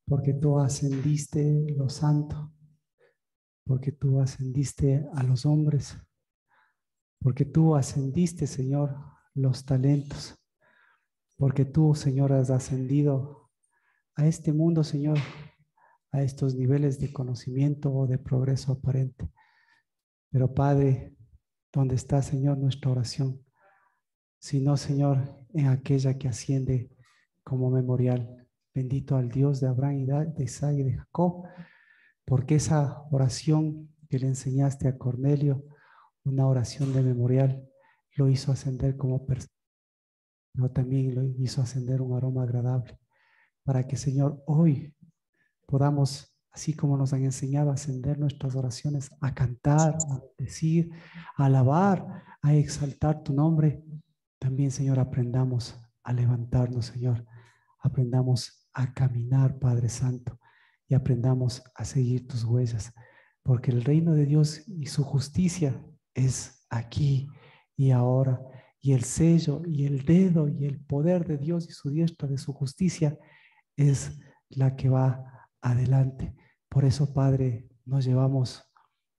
porque tú ascendiste lo santo, porque tú ascendiste a los hombres, porque tú ascendiste, Señor, los talentos, porque tú, Señor, has ascendido a este mundo, Señor, a estos niveles de conocimiento o de progreso aparente. Pero Padre, ¿dónde está, Señor, nuestra oración? Si no, Señor, en aquella que asciende como memorial. Bendito al Dios de Abraham y de Isaac y de Jacob, porque esa oración que le enseñaste a Cornelio, una oración de memorial, lo hizo ascender como persona, pero también lo hizo ascender un aroma agradable, para que, Señor, hoy podamos, así como nos han enseñado a ascender nuestras oraciones, a cantar, a decir, a alabar, a exaltar tu nombre, también, Señor, aprendamos a levantarnos, Señor, aprendamos a caminar, Padre Santo, y aprendamos a seguir tus huellas, porque el reino de Dios y su justicia es aquí y ahora, y el sello y el dedo y el poder de Dios y su diestra de su justicia es la que va adelante. Por eso, Padre, nos llevamos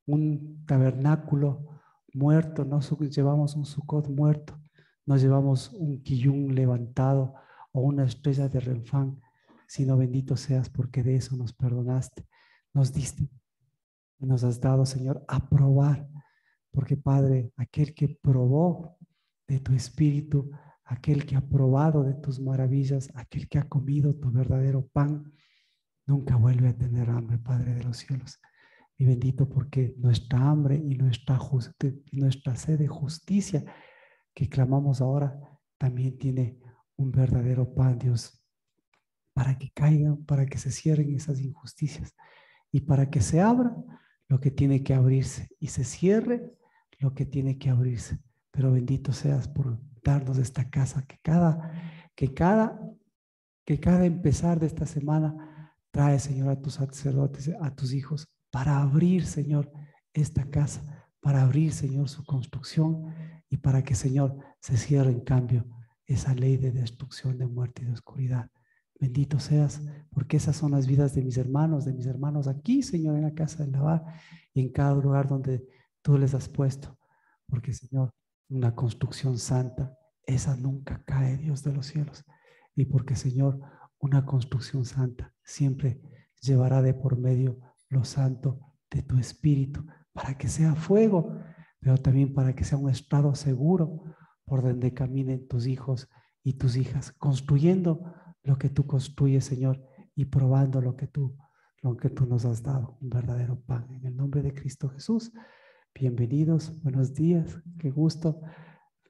un tabernáculo muerto, no llevamos un Sucot muerto, nos llevamos un quillún levantado o una estrella de Renfán, sino bendito seas porque de eso nos perdonaste, nos diste y nos has dado, Señor, a probar, porque Padre, aquel que probó de tu espíritu, aquel que ha probado de tus maravillas, aquel que ha comido tu verdadero pan, nunca vuelve a tener hambre, Padre de los cielos. Y bendito porque nuestra hambre y nuestra sed de justicia que clamamos ahora también tiene un verdadero pan, Dios, para que caigan, para que se cierren esas injusticias y para que se abra lo que tiene que abrirse y se cierre lo que tiene que abrirse. Pero bendito seas por darnos esta casa, que cada empezar de esta semana trae, Señor, a tus sacerdotes, a tus hijos, para abrir, Señor, esta casa, para abrir, Señor, su construcción y para que, Señor, se cierre en cambio esa ley de destrucción, de muerte y de oscuridad. Bendito seas, porque esas son las vidas de mis hermanos aquí, Señor, en la casa del lavar y en cada lugar donde tú les has puesto. Porque, Señor, una construcción santa, esa nunca cae, Dios de los cielos. Y porque, Señor, una construcción santa siempre llevará de por medio lo santo de tu espíritu, para que sea fuego, pero también para que sea un estado seguro por donde caminen tus hijos y tus hijas, construyendo lo que tú construyes, Señor, y probando lo que tú nos has dado, un verdadero pan. En el nombre de Cristo Jesús, bienvenidos, buenos días, qué gusto,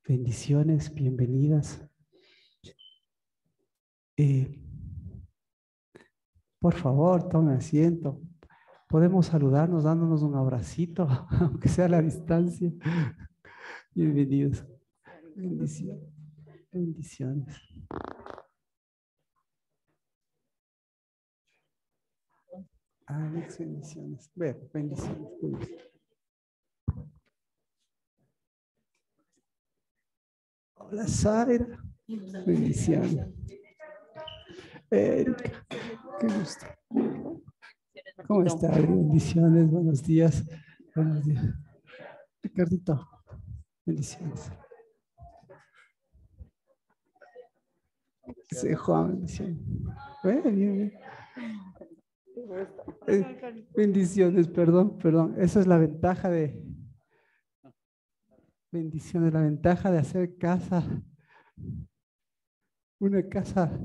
bendiciones, bienvenidas. Por favor, tome asiento. Podemos saludarnos dándonos un abracito, aunque sea a la distancia. Bienvenidos. Bendiciones. Bendiciones. Alex, bendiciones. Bueno, bendiciones. Hola, Zaira. Bendiciones. Erika, qué gusto. ¿Cómo está? Bendiciones, buenos días. Buenos días. Ricardito, bendiciones. Sí, Juan, bendiciones. Bien, bien. Bendiciones, perdón. Esa es la ventaja de bendiciones, la ventaja de hacer casa, una casa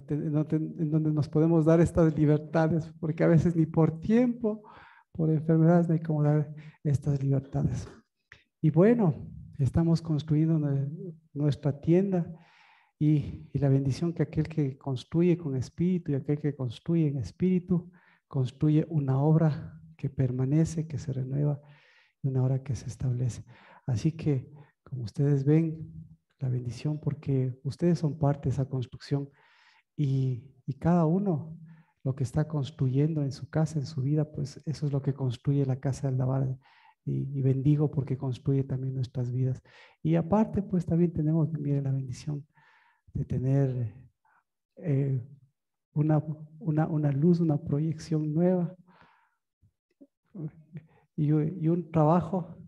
en donde nos podemos dar estas libertades, porque a veces ni por tiempo, por enfermedades, no hay como dar estas libertades. Y bueno, estamos construyendo nuestra tienda y la bendición que aquel que construye con espíritu y aquel que construye en espíritu, construye una obra que permanece, que se renueva, y una obra que se establece. Así que, como ustedes ven, la bendición, porque ustedes son parte de esa construcción y cada uno lo que está construyendo en su casa, en su vida, pues eso es lo que construye la casa del lavar y bendigo porque construye también nuestras vidas. Y aparte, pues también tenemos, mire, la bendición de tener eh, una luz, una proyección nueva y un trabajo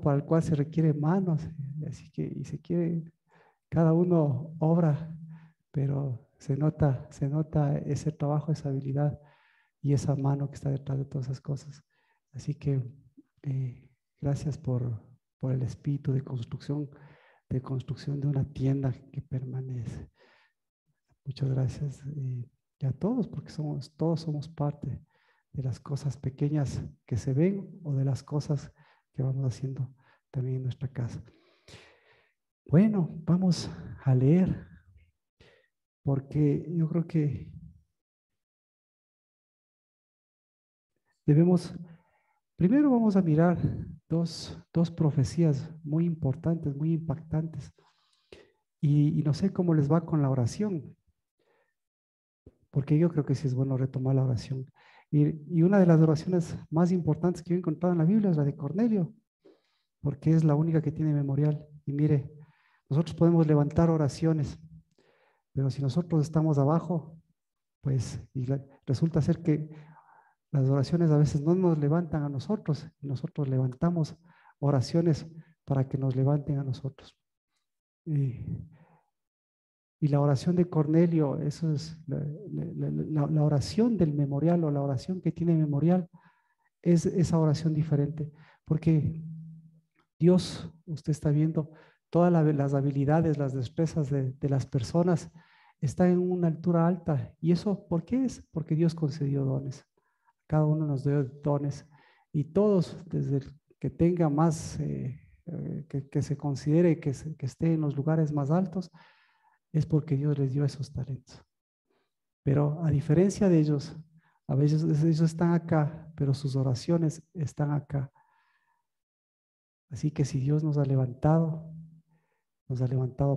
para el cual se requiere manos, así que y se quiere, cada uno obra, pero se nota ese trabajo, esa habilidad y esa mano que está detrás de todas esas cosas. Así que gracias por el espíritu de construcción de una tienda que permanece. Muchas gracias y a todos, porque todos somos parte de las cosas pequeñas que se ven o de las cosas que vamos haciendo también en nuestra casa. Bueno, vamos a leer, porque yo creo que primero vamos a mirar dos profecías muy importantes, muy impactantes, y no sé cómo les va con la oración, porque yo creo que sí es bueno retomar la oración. Y una de las oraciones más importantes que yo he encontrado en la Biblia es la de Cornelio, porque es la única que tiene memorial. Y mire, nosotros podemos levantar oraciones, pero si nosotros estamos abajo, pues resulta ser que las oraciones a veces no nos levantan a nosotros, y nosotros levantamos oraciones para que nos levanten a nosotros. Y la oración de Cornelio, eso es la oración del memorial o la oración que tiene memorial, es esa oración diferente, porque Dios, usted está viendo, todas las habilidades, las destrezas de las personas están en una altura alta. ¿Y eso por qué es? Porque Dios concedió dones. Cada uno nos dio dones y todos, desde el que tenga más, que se considere que esté en los lugares más altos, es porque Dios les dio esos talentos. Pero a diferencia de ellos, a veces ellos están acá, pero sus oraciones están acá. Así que si Dios nos ha levantado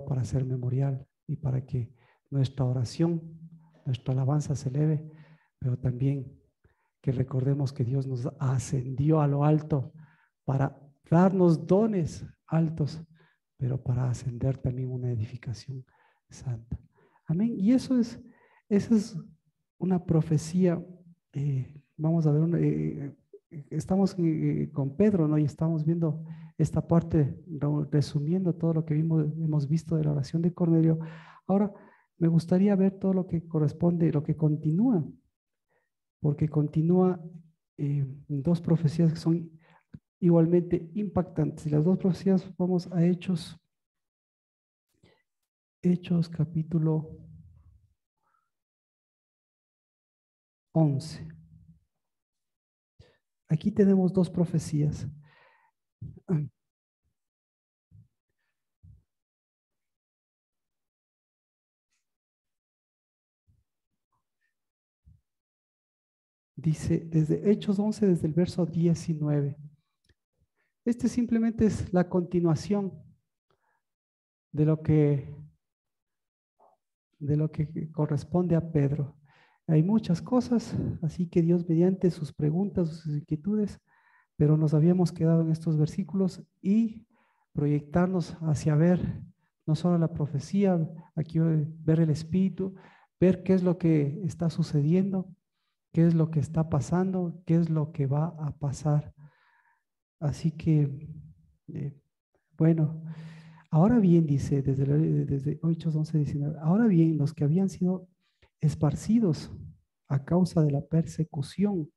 para hacer memorial y para que nuestra oración, nuestra alabanza se eleve, pero también que recordemos que Dios nos ascendió a lo alto para darnos dones altos, pero para ascender también una edificación santa. Amén. Y esa es una profecía. Vamos a ver, estamos con Pedro, ¿no? Y estamos viendo esta parte, resumiendo todo lo que hemos visto de la oración de Cornelio. Ahora, me gustaría ver todo lo que corresponde, lo que continúa, porque continúa dos profecías que son igualmente impactantes. Y las dos profecías, vamos a Hechos capítulo 11. Aquí tenemos dos profecías. Dice desde Hechos 11, desde el verso 19. Este simplemente es la continuación de lo que corresponde a Pedro. Hay muchas cosas, así que Dios mediante sus preguntas, sus inquietudes, pero nos habíamos quedado en estos versículos y proyectarnos hacia ver no solo la profecía, aquí ver el Espíritu, ver qué es lo que está sucediendo, qué es lo que está pasando, qué es lo que va a pasar. Así que, bueno, ahora bien, dice desde Hechos 11, 19, ahora bien, los que habían sido esparcidos a causa de la persecución,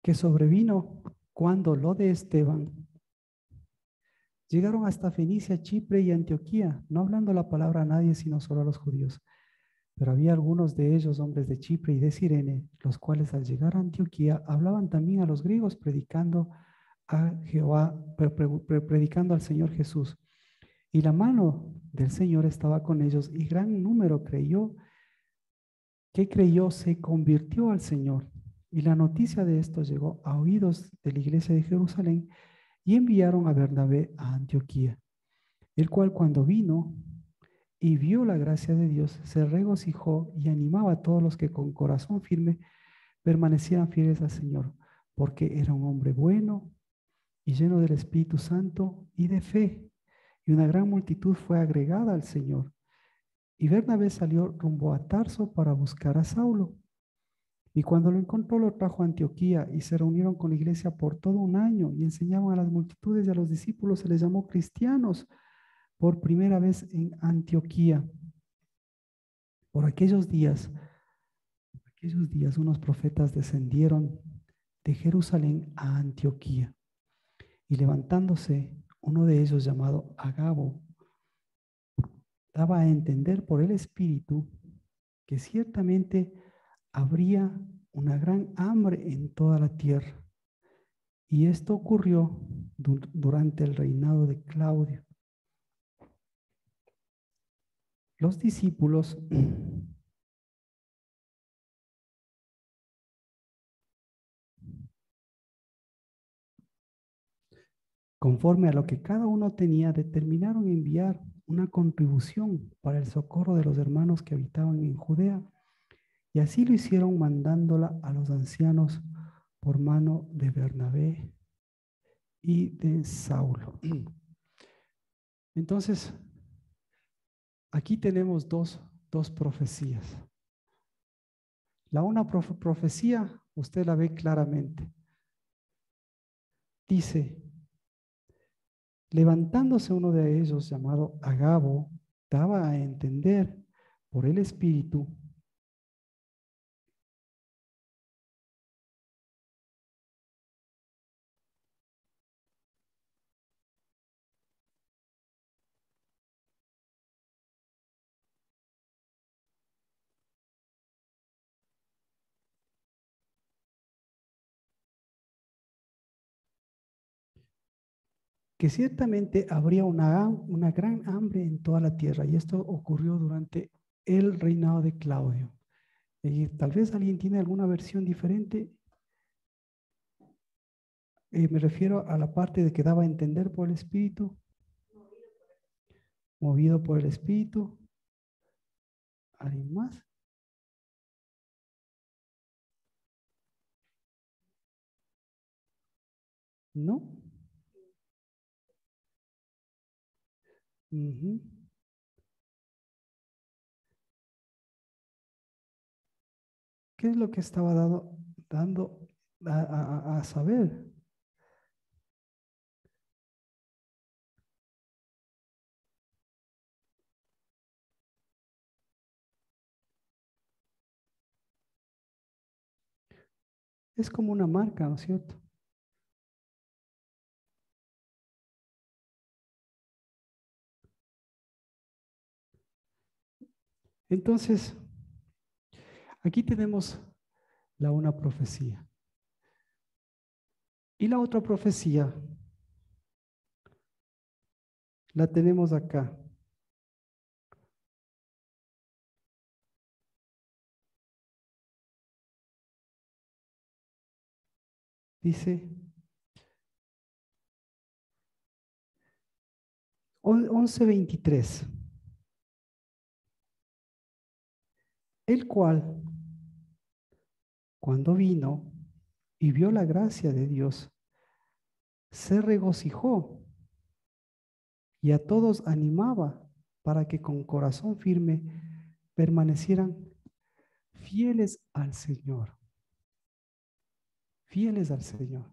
que sobrevino cuando lo de Esteban, llegaron hasta Fenicia, Chipre y Antioquía, no hablando la palabra a nadie, sino solo a los judíos. Pero había algunos de ellos, hombres de Chipre y de Cirene, los cuales al llegar a Antioquía hablaban también a los griegos, predicando a Jehová, predicando al Señor Jesús. Y la mano del Señor estaba con ellos y gran número creyó se convirtió al Señor. Y la noticia de esto llegó a oídos de la iglesia de Jerusalén y enviaron a Bernabé a Antioquía. el cual cuando vino y vio la gracia de Dios, se regocijó y animaba a todos los que con corazón firme permanecieran fieles al Señor, porque era un hombre bueno y lleno del Espíritu Santo y de fe. Y una gran multitud fue agregada al Señor. Y Bernabé salió rumbo a Tarso para buscar a Saulo. Y cuando lo encontró, lo trajo a Antioquía y se reunieron con la iglesia por todo un año y enseñaban a las multitudes y a los discípulos. Se les llamó cristianos por primera vez en Antioquía. Por aquellos días unos profetas descendieron de Jerusalén a Antioquía. Y levantándose, uno de ellos llamado Agabo, daba a entender por el Espíritu que ciertamente habría una gran hambre en toda la tierra. Y esto ocurrió durante el reinado de Claudio. Los discípulos conforme a lo que cada uno tenía, determinaron enviar una contribución para el socorro de los hermanos que habitaban en Judea. Y así lo hicieron mandándola a los ancianos por mano de Bernabé y de Saulo. Entonces, aquí tenemos dos profecías. La una profecía, usted la ve claramente. Dice, levantándose uno de ellos llamado Agabo, daba a entender por el Espíritu que ciertamente habría una gran hambre en toda la tierra, y esto ocurrió durante el reinado de Claudio. Y tal vez alguien tiene alguna versión diferente. Me refiero a la parte de que daba a entender por el Espíritu, movido por el Espíritu. ¿Alguien más? ¿No? Uh-huh. ¿Qué es lo que estaba dando a saber? Es como una marca, ¿no es cierto? Entonces, aquí tenemos la una profecía. Y la otra profecía la tenemos acá. Dice 11:23. El cual, cuando vino y vio la gracia de Dios, se regocijó y a todos animaba para que con corazón firme permanecieran fieles al Señor. Fieles al Señor.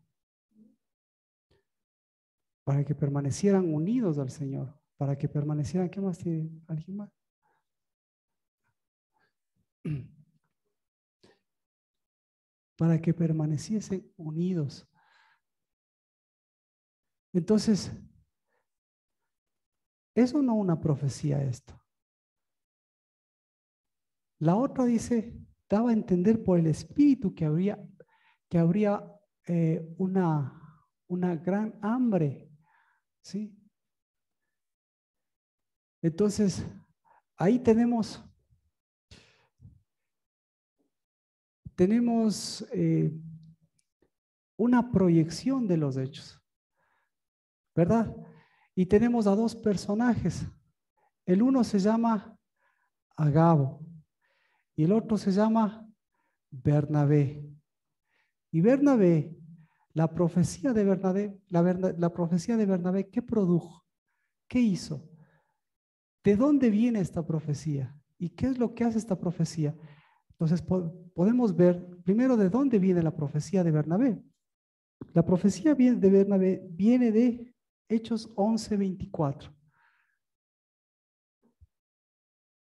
Para que permanecieran unidos al Señor. Para que permanecieran, ¿qué más tiene? ¿Alguien más? Para que permaneciesen unidos. Entonces, ¿es o no una profecía esto? La otra dice, daba a entender por el Espíritu que habría una gran hambre, ¿sí? Entonces, ahí tenemos una proyección de los hechos, ¿verdad? Y tenemos a dos personajes. El uno se llama Agabo y el otro se llama Bernabé. Y Bernabé, la profecía de Bernabé, la profecía de Bernabé, ¿qué produjo? ¿Qué hizo? ¿De dónde viene esta profecía? ¿Y qué es lo que hace esta profecía? Entonces podemos ver primero de dónde viene la profecía de Bernabé. La profecía de Bernabé viene de Hechos 11:24.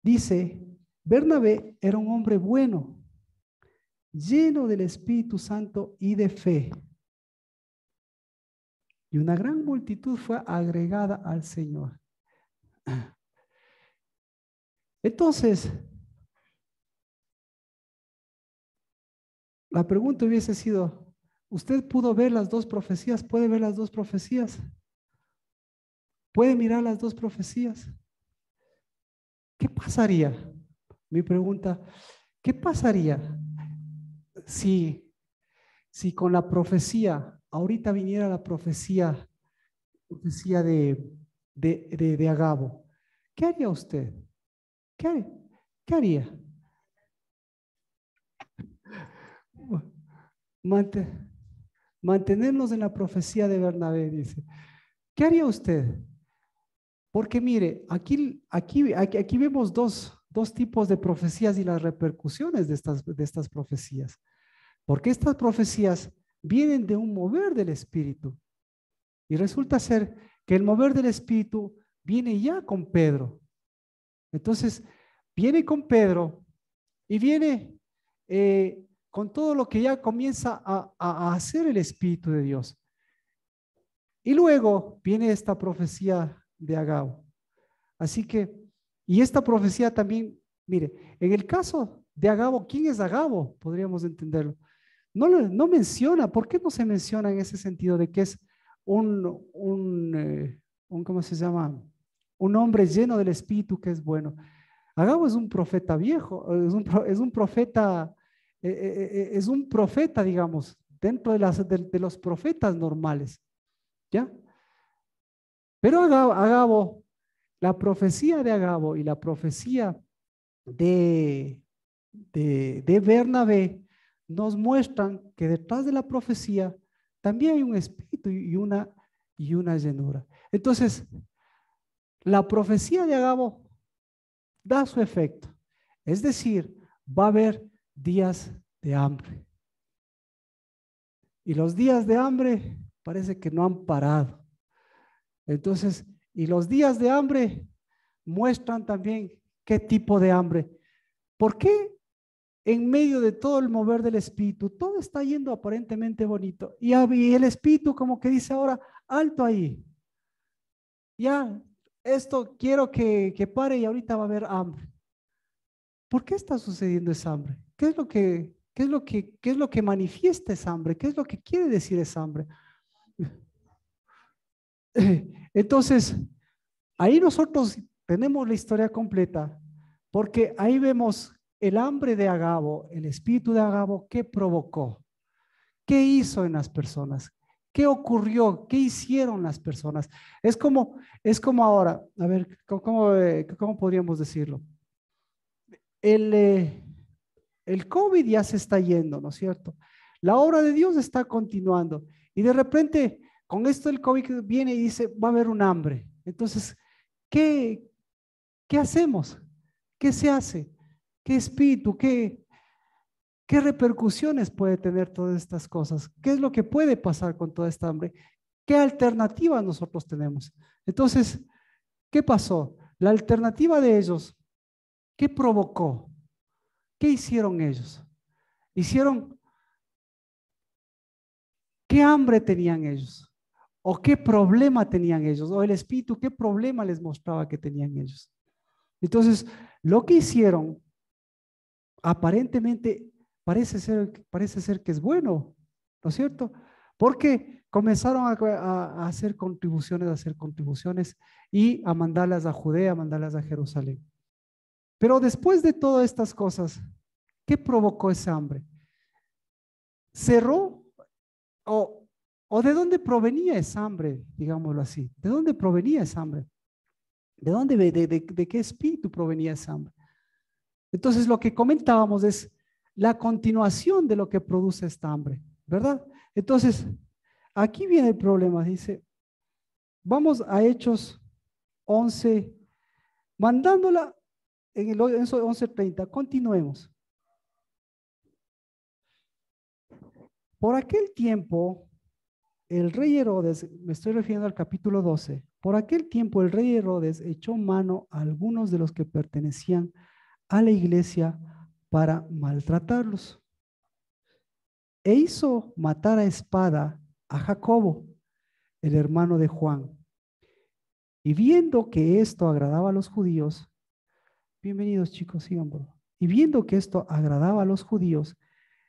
Dice, Bernabé era un hombre bueno, lleno del Espíritu Santo y de fe. Y una gran multitud fue agregada al Señor. Entonces, la pregunta hubiese sido, ¿usted pudo ver las dos profecías? ¿Puede ver las dos profecías? ¿Puede mirar las dos profecías? ¿Qué pasaría? Mi pregunta, ¿qué pasaría si con la profecía, ahorita viniera la profecía de Agabo? ¿Qué haría usted? ¿Qué, qué haría? Mante- Mantenernos en la profecía de Bernabé, dice. ¿Qué haría usted? Porque mire, aquí vemos dos tipos de profecías y las repercusiones de estas profecías. Porque estas profecías vienen de un mover del Espíritu. Y resulta ser que el mover del Espíritu viene ya con Pedro. Entonces, viene con Pedro y viene con todo lo que ya comienza a hacer el Espíritu de Dios. Y luego viene esta profecía de Agabo. Así que, y esta profecía también, mire, en el caso de Agabo, ¿quién es Agabo? Podríamos entenderlo. No menciona, ¿por qué no se menciona en ese sentido de que es ¿cómo se llama? Un hombre lleno del Espíritu que es bueno. Agabo es un profeta viejo, es un profeta, digamos, dentro de los profetas normales, ¿ya? Pero Agabo, la profecía de Agabo y la profecía de, de Bernabé nos muestran que detrás de la profecía también hay un espíritu y una llenura. Entonces, la profecía de Agabo da su efecto. Es decir, va a haber días de hambre. Y los días de hambre parece que no han parado. Entonces, y los días de hambre muestran también qué tipo de hambre. ¿Por qué en medio de todo el mover del espíritu todo está yendo aparentemente bonito? Y el espíritu como que dice ahora, alto ahí. Ya, esto quiero que pare y ahorita va a haber hambre. ¿Por qué está sucediendo esa hambre? ¿Qué es lo que manifiesta esa hambre? ¿Qué es lo que quiere decir esa hambre? Entonces, ahí nosotros tenemos la historia completa, porque ahí vemos el hambre de Agabo, el espíritu de Agabo, ¿qué provocó? ¿Qué hizo en las personas? ¿Qué ocurrió? ¿Qué hicieron las personas? Es como ahora, a ver, ¿cómo podríamos decirlo? El, eh, el COVID ya se está yendo, ¿no es cierto? La obra de Dios está continuando y de repente con esto el COVID viene y dice, va a haber un hambre. Entonces, ¿qué, qué hacemos? ¿Qué se hace? ¿Qué espíritu? ¿Qué repercusiones puede tener todas estas cosas? ¿Qué es lo que puede pasar con toda esta hambre? ¿Qué alternativa nosotros tenemos? Entonces, ¿qué pasó? La alternativa de ellos, ¿qué provocó? ¿Qué hicieron ellos? Hicieron, ¿qué hambre tenían ellos? ¿O qué problema tenían ellos? ¿O el espíritu qué problema les mostraba que tenían ellos? Entonces, lo que hicieron aparentemente parece ser que es bueno, ¿no es cierto? Porque comenzaron a hacer contribuciones y a mandarlas a Judea, a mandarlas a Jerusalén. Pero después de todas estas cosas, ¿qué provocó esa hambre? ¿Cerró o ¿O de dónde provenía esa hambre? Digámoslo así. ¿De dónde provenía esa hambre? ¿De dónde, de qué espíritu provenía esa hambre? Entonces lo que comentábamos es la continuación de lo que produce esta hambre, ¿verdad? Entonces, aquí viene el problema, dice, vamos a Hechos 11, mandándola en el 11:30, continuemos. Por aquel tiempo, el rey Herodes, me estoy refiriendo al capítulo 12, por aquel tiempo el rey Herodes echó mano a algunos de los que pertenecían a la iglesia para maltratarlos. E hizo matar a espada a Jacobo, el hermano de Juan. Y viendo que esto agradaba a los judíos, bienvenidos chicos, sigan por favor. Y viendo que esto agradaba a los judíos,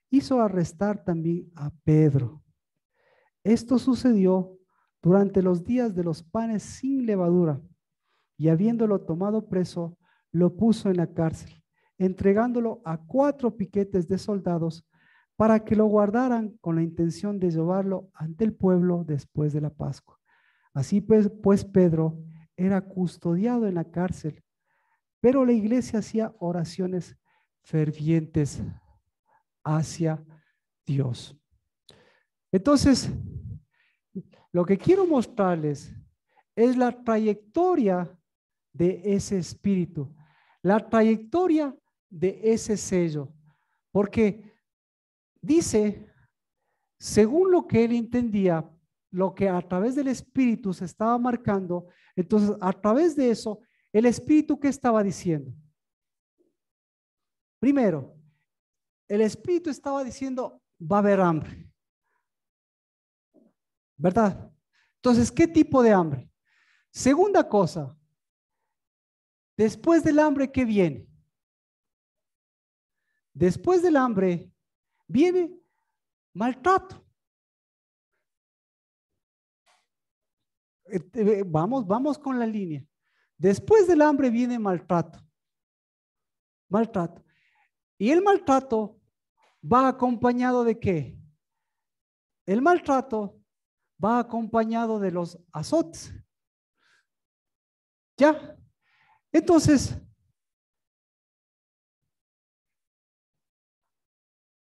hizo arrestar también a Pedro. Esto sucedió durante los días de los panes sin levadura, y habiéndolo tomado preso, lo puso en la cárcel, entregándolo a 4 piquetes de soldados para que lo guardaran con la intención de llevarlo ante el pueblo después de la Pascua. Así pues Pedro era custodiado en la cárcel, pero la iglesia hacía oraciones fervientes hacia Dios. Entonces, lo que quiero mostrarles es la trayectoria de ese espíritu, la trayectoria de ese sello, porque dice, según lo que él entendía, lo que a través del espíritu se estaba marcando, entonces a través de eso, el espíritu, ¿qué estaba diciendo? Primero, el espíritu estaba diciendo, va a haber hambre, ¿verdad? Entonces, ¿qué tipo de hambre? Segunda cosa, después del hambre, ¿qué viene? Después del hambre viene maltrato. Vamos con la línea. Después del hambre viene maltrato. Maltrato. Y el maltrato va acompañado de ¿qué? El maltrato va acompañado de los azotes. ¿Ya? Entonces,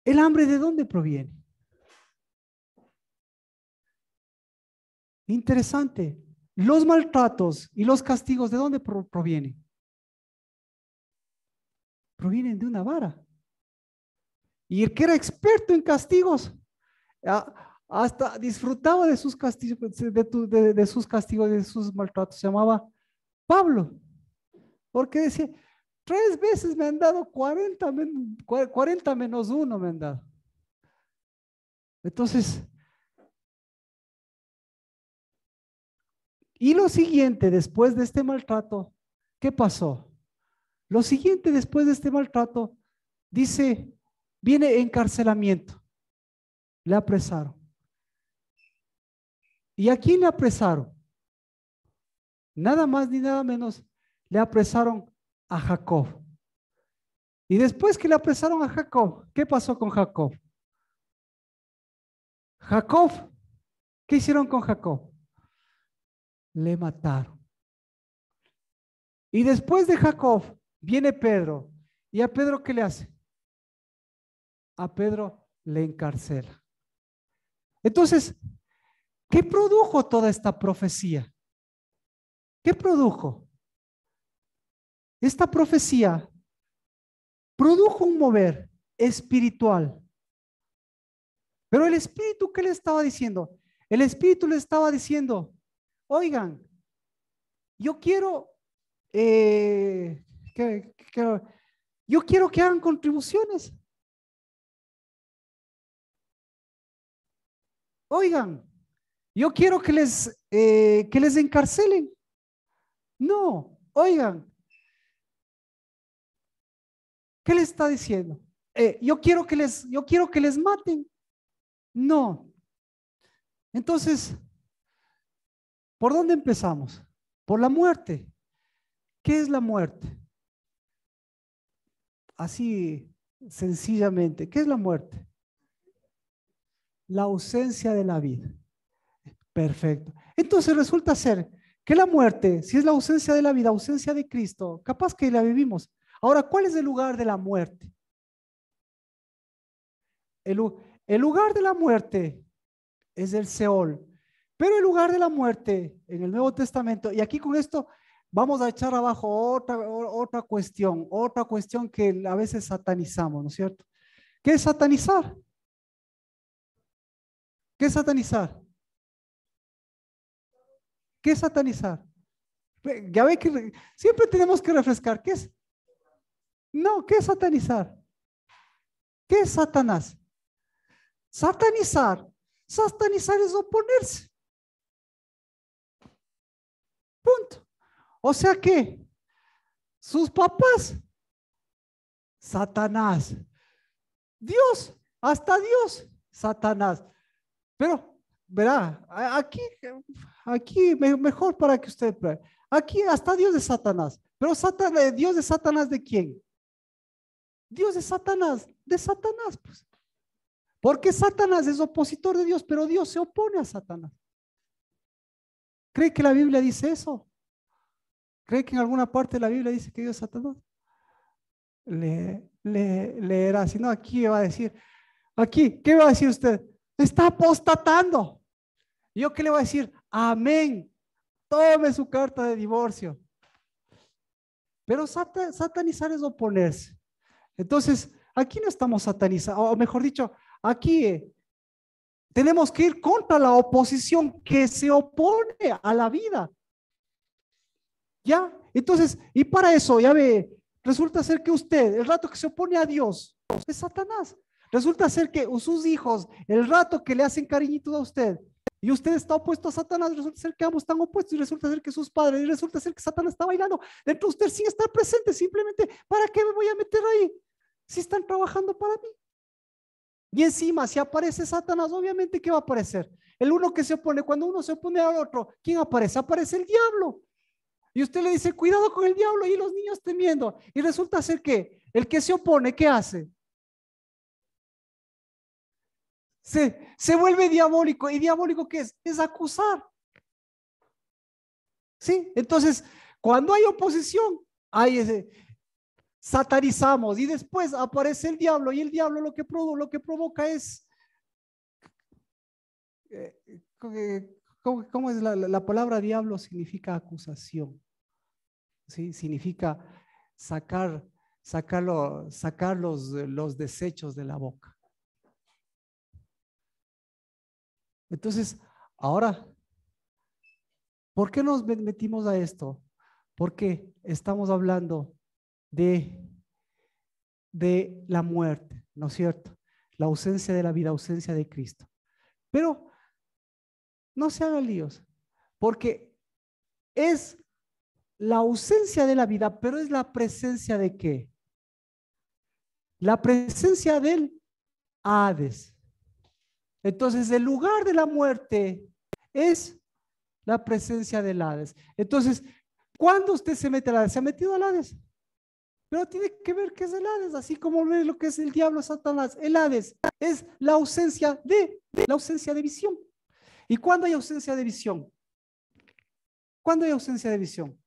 ¿el hambre de dónde proviene? Interesante. Los maltratos y los castigos, ¿de dónde provienen? Provienen de una vara. Y el que era experto en castigos, hasta disfrutaba de sus castigos, de sus castigos, de sus maltratos. Se llamaba Pablo, porque decía, 3 veces me han dado 40 menos 1 me han dado. Entonces, y lo siguiente después de este maltrato, ¿qué pasó? Lo siguiente después de este maltrato, dice, viene encarcelamiento. Le apresaron. ¿Y a quién le apresaron? Nada más ni nada menos, le apresaron a Jacob. Y después que le apresaron a Jacob, ¿qué pasó con Jacob? Jacob, ¿qué hicieron con Jacob? Le mataron. Y después de Jacob viene Pedro. ¿Y a Pedro qué le hace? A Pedro le encarcela. Entonces, ¿qué produjo toda esta profecía? ¿Qué produjo? Esta profecía produjo un mover espiritual. Pero el espíritu, ¿qué le estaba diciendo? El espíritu le estaba diciendo, oigan, yo quiero, yo quiero que hagan contribuciones. Oigan, yo quiero que les encarcelen. No, oigan, ¿qué le está diciendo? Yo quiero que les maten. No. Entonces, ¿por dónde empezamos? Por la muerte. ¿Qué es la muerte? Así sencillamente, ¿qué es la muerte? La ausencia de la vida. Perfecto. Entonces resulta ser que la muerte, si es la ausencia de la vida, ausencia de Cristo, capaz que la vivimos. Ahora, ¿cuál es el lugar de la muerte? El, el lugar de la muerte es el Seol. Pero el lugar de la muerte en el Nuevo Testamento, y aquí con esto vamos a echar abajo otra cuestión que a veces satanizamos, ¿no es cierto? ¿Qué es satanizar? ¿Qué es satanizar? ¿Qué es satanizar? Ya ve que siempre tenemos que refrescar. ¿Qué es? No, ¿qué es satanizar? ¿Qué es Satanás? Satanizar. Satanizar es oponerse. Punto. O sea que sus papás, Satanás. Dios, hasta Dios, Satanás. Pero, verá, aquí mejor para que usted vea. Aquí hasta Dios de Satanás. Pero Satanás, Dios de Satanás, ¿de quién? Dios de Satanás, pues. Porque Satanás es opositor de Dios, pero Dios se opone a Satanás. ¿Cree que la Biblia dice eso? ¿Cree que en alguna parte de la Biblia dice que Dios es Satanás? Leerá, si no, aquí va a decir, aquí, ¿qué va a decir usted? Está apostatando. ¿Yo qué le voy a decir? Amén. Tome su carta de divorcio. Pero satanizar es oponerse. Entonces, aquí no estamos satanizando, o mejor dicho, aquí tenemos que ir contra la oposición que se opone a la vida. ¿Ya? Entonces, y para eso, ya ve, resulta ser que usted, el rato que se opone a Dios, es Satanás. Resulta ser que sus hijos, el rato que le hacen cariñitos a usted, y usted está opuesto a Satanás, resulta ser que ambos están opuestos, y resulta ser que sus padres, y resulta ser que Satanás está bailando dentro de usted sin estar presente, simplemente, ¿para qué me voy a meter ahí? Si están trabajando para mí. Y encima, si aparece Satanás, obviamente, ¿qué va a aparecer? El uno que se opone, cuando uno se opone al otro, ¿quién aparece? Aparece el diablo. Y usted le dice, cuidado con el diablo, y los niños temiendo. Y resulta ser que el que se opone, ¿qué hace? Se vuelve diabólico. ¿Y diabólico qué es? Es acusar. ¿Sí? Entonces, cuando hay oposición, hay ese, satanizamos y después aparece el diablo y el diablo lo que provoca es, eh, ¿cómo es la palabra diablo? Significa acusación. ¿Sí? Significa sacar, sacar los desechos de la boca. Entonces, ahora, ¿por qué nos metimos a esto? Porque estamos hablando de la muerte, ¿no es cierto? La ausencia de la vida, ausencia de Cristo. Pero no se hagan líos, porque es la ausencia de la vida, pero es la presencia de ¿qué? La presencia del Hades. Entonces, el lugar de la muerte es la presencia del Hades. Entonces, ¿cuándo usted se mete al Hades? ¿Se ha metido al Hades? Pero tiene que ver qué es el Hades, así como ve lo que es el diablo, Satanás. El Hades es la ausencia de visión. ¿Y cuándo hay ausencia de visión? ¿Cuándo hay ausencia de visión?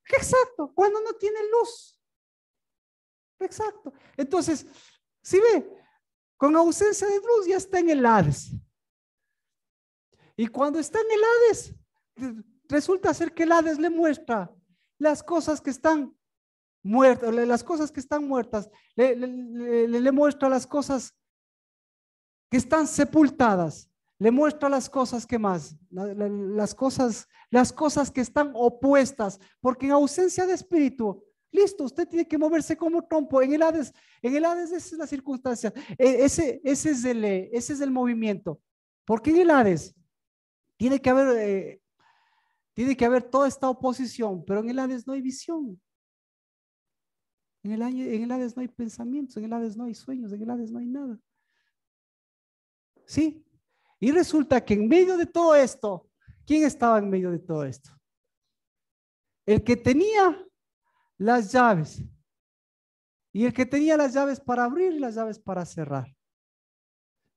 Exacto, cuando no tiene luz. Exacto. Entonces, si ve, con ausencia de luz ya está en el Hades. Y cuando está en el Hades, resulta ser que el Hades le muestra las cosas que están muertas, las cosas que están muertas, le muestra las cosas que están sepultadas, le muestra las cosas que más, las cosas que están opuestas, porque en ausencia de espíritu, listo, usted tiene que moverse como trompo. En el Hades esa es la circunstancia, ese es el movimiento, porque en el Hades tiene que haber toda esta oposición, pero en el Hades no hay visión. En el Hades no hay pensamientos, en el Hades no hay sueños, en el Hades no hay nada. ¿Sí? Y resulta que en medio de todo esto, ¿quién estaba en medio de todo esto? El que tenía las llaves. Y el que tenía las llaves para abrir y las llaves para cerrar.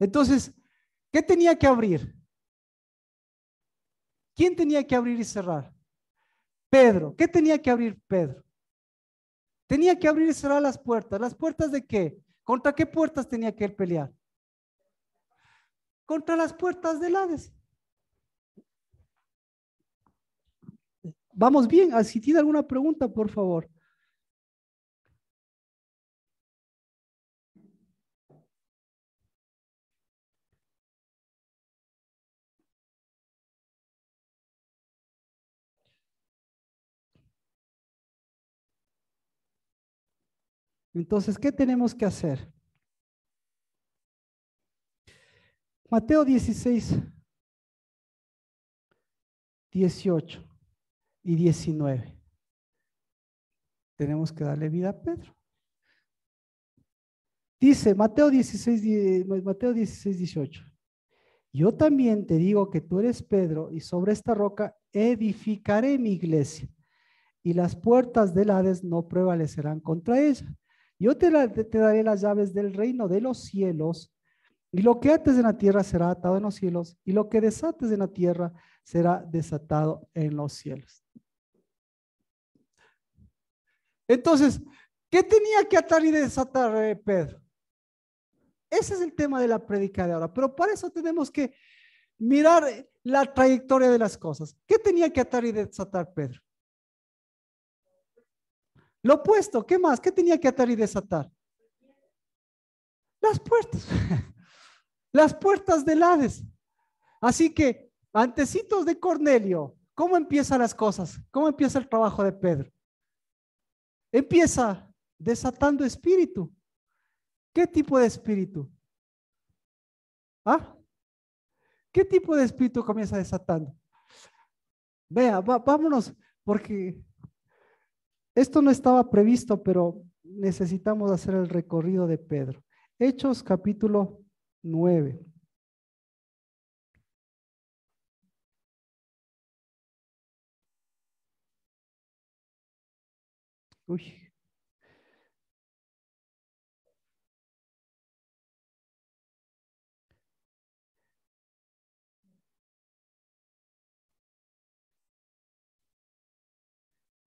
Entonces, ¿qué tenía que abrir? ¿Quién tenía que abrir y cerrar? Pedro. ¿Qué tenía que abrir Pedro? Tenía que abrir y cerrar las puertas. ¿Las puertas de qué? ¿Contra qué puertas tenía que él pelear? Contra las puertas del Hades. Vamos bien. Si tiene alguna pregunta, por favor. Entonces, ¿qué tenemos que hacer? Mateo 16, 18 y 19. Tenemos que darle vida a Pedro. Dice Mateo 16, 18. Yo también te digo que tú eres Pedro y sobre esta roca edificaré mi iglesia y las puertas del Hades no prevalecerán contra ella. Yo te daré las llaves del reino de los cielos y lo que ates en la tierra será atado en los cielos y lo que desates en la tierra será desatado en los cielos. Entonces, ¿qué tenía que atar y desatar Pedro? Ese es el tema de la prédica de ahora, pero para eso tenemos que mirar la trayectoria de las cosas. ¿Qué tenía que atar y desatar Pedro? Lo opuesto, ¿qué más? ¿Qué tenía que atar y desatar? Las puertas. Las puertas del Hades. Así que, antecitos de Cornelio, ¿cómo empiezan las cosas? ¿Cómo empieza el trabajo de Pedro? Empieza desatando espíritu. ¿Qué tipo de espíritu? ¿Ah? ¿Qué tipo de espíritu comienza desatando? Vea, vámonos, porque esto no estaba previsto, pero necesitamos hacer el recorrido de Pedro. Hechos capítulo 9. Uy.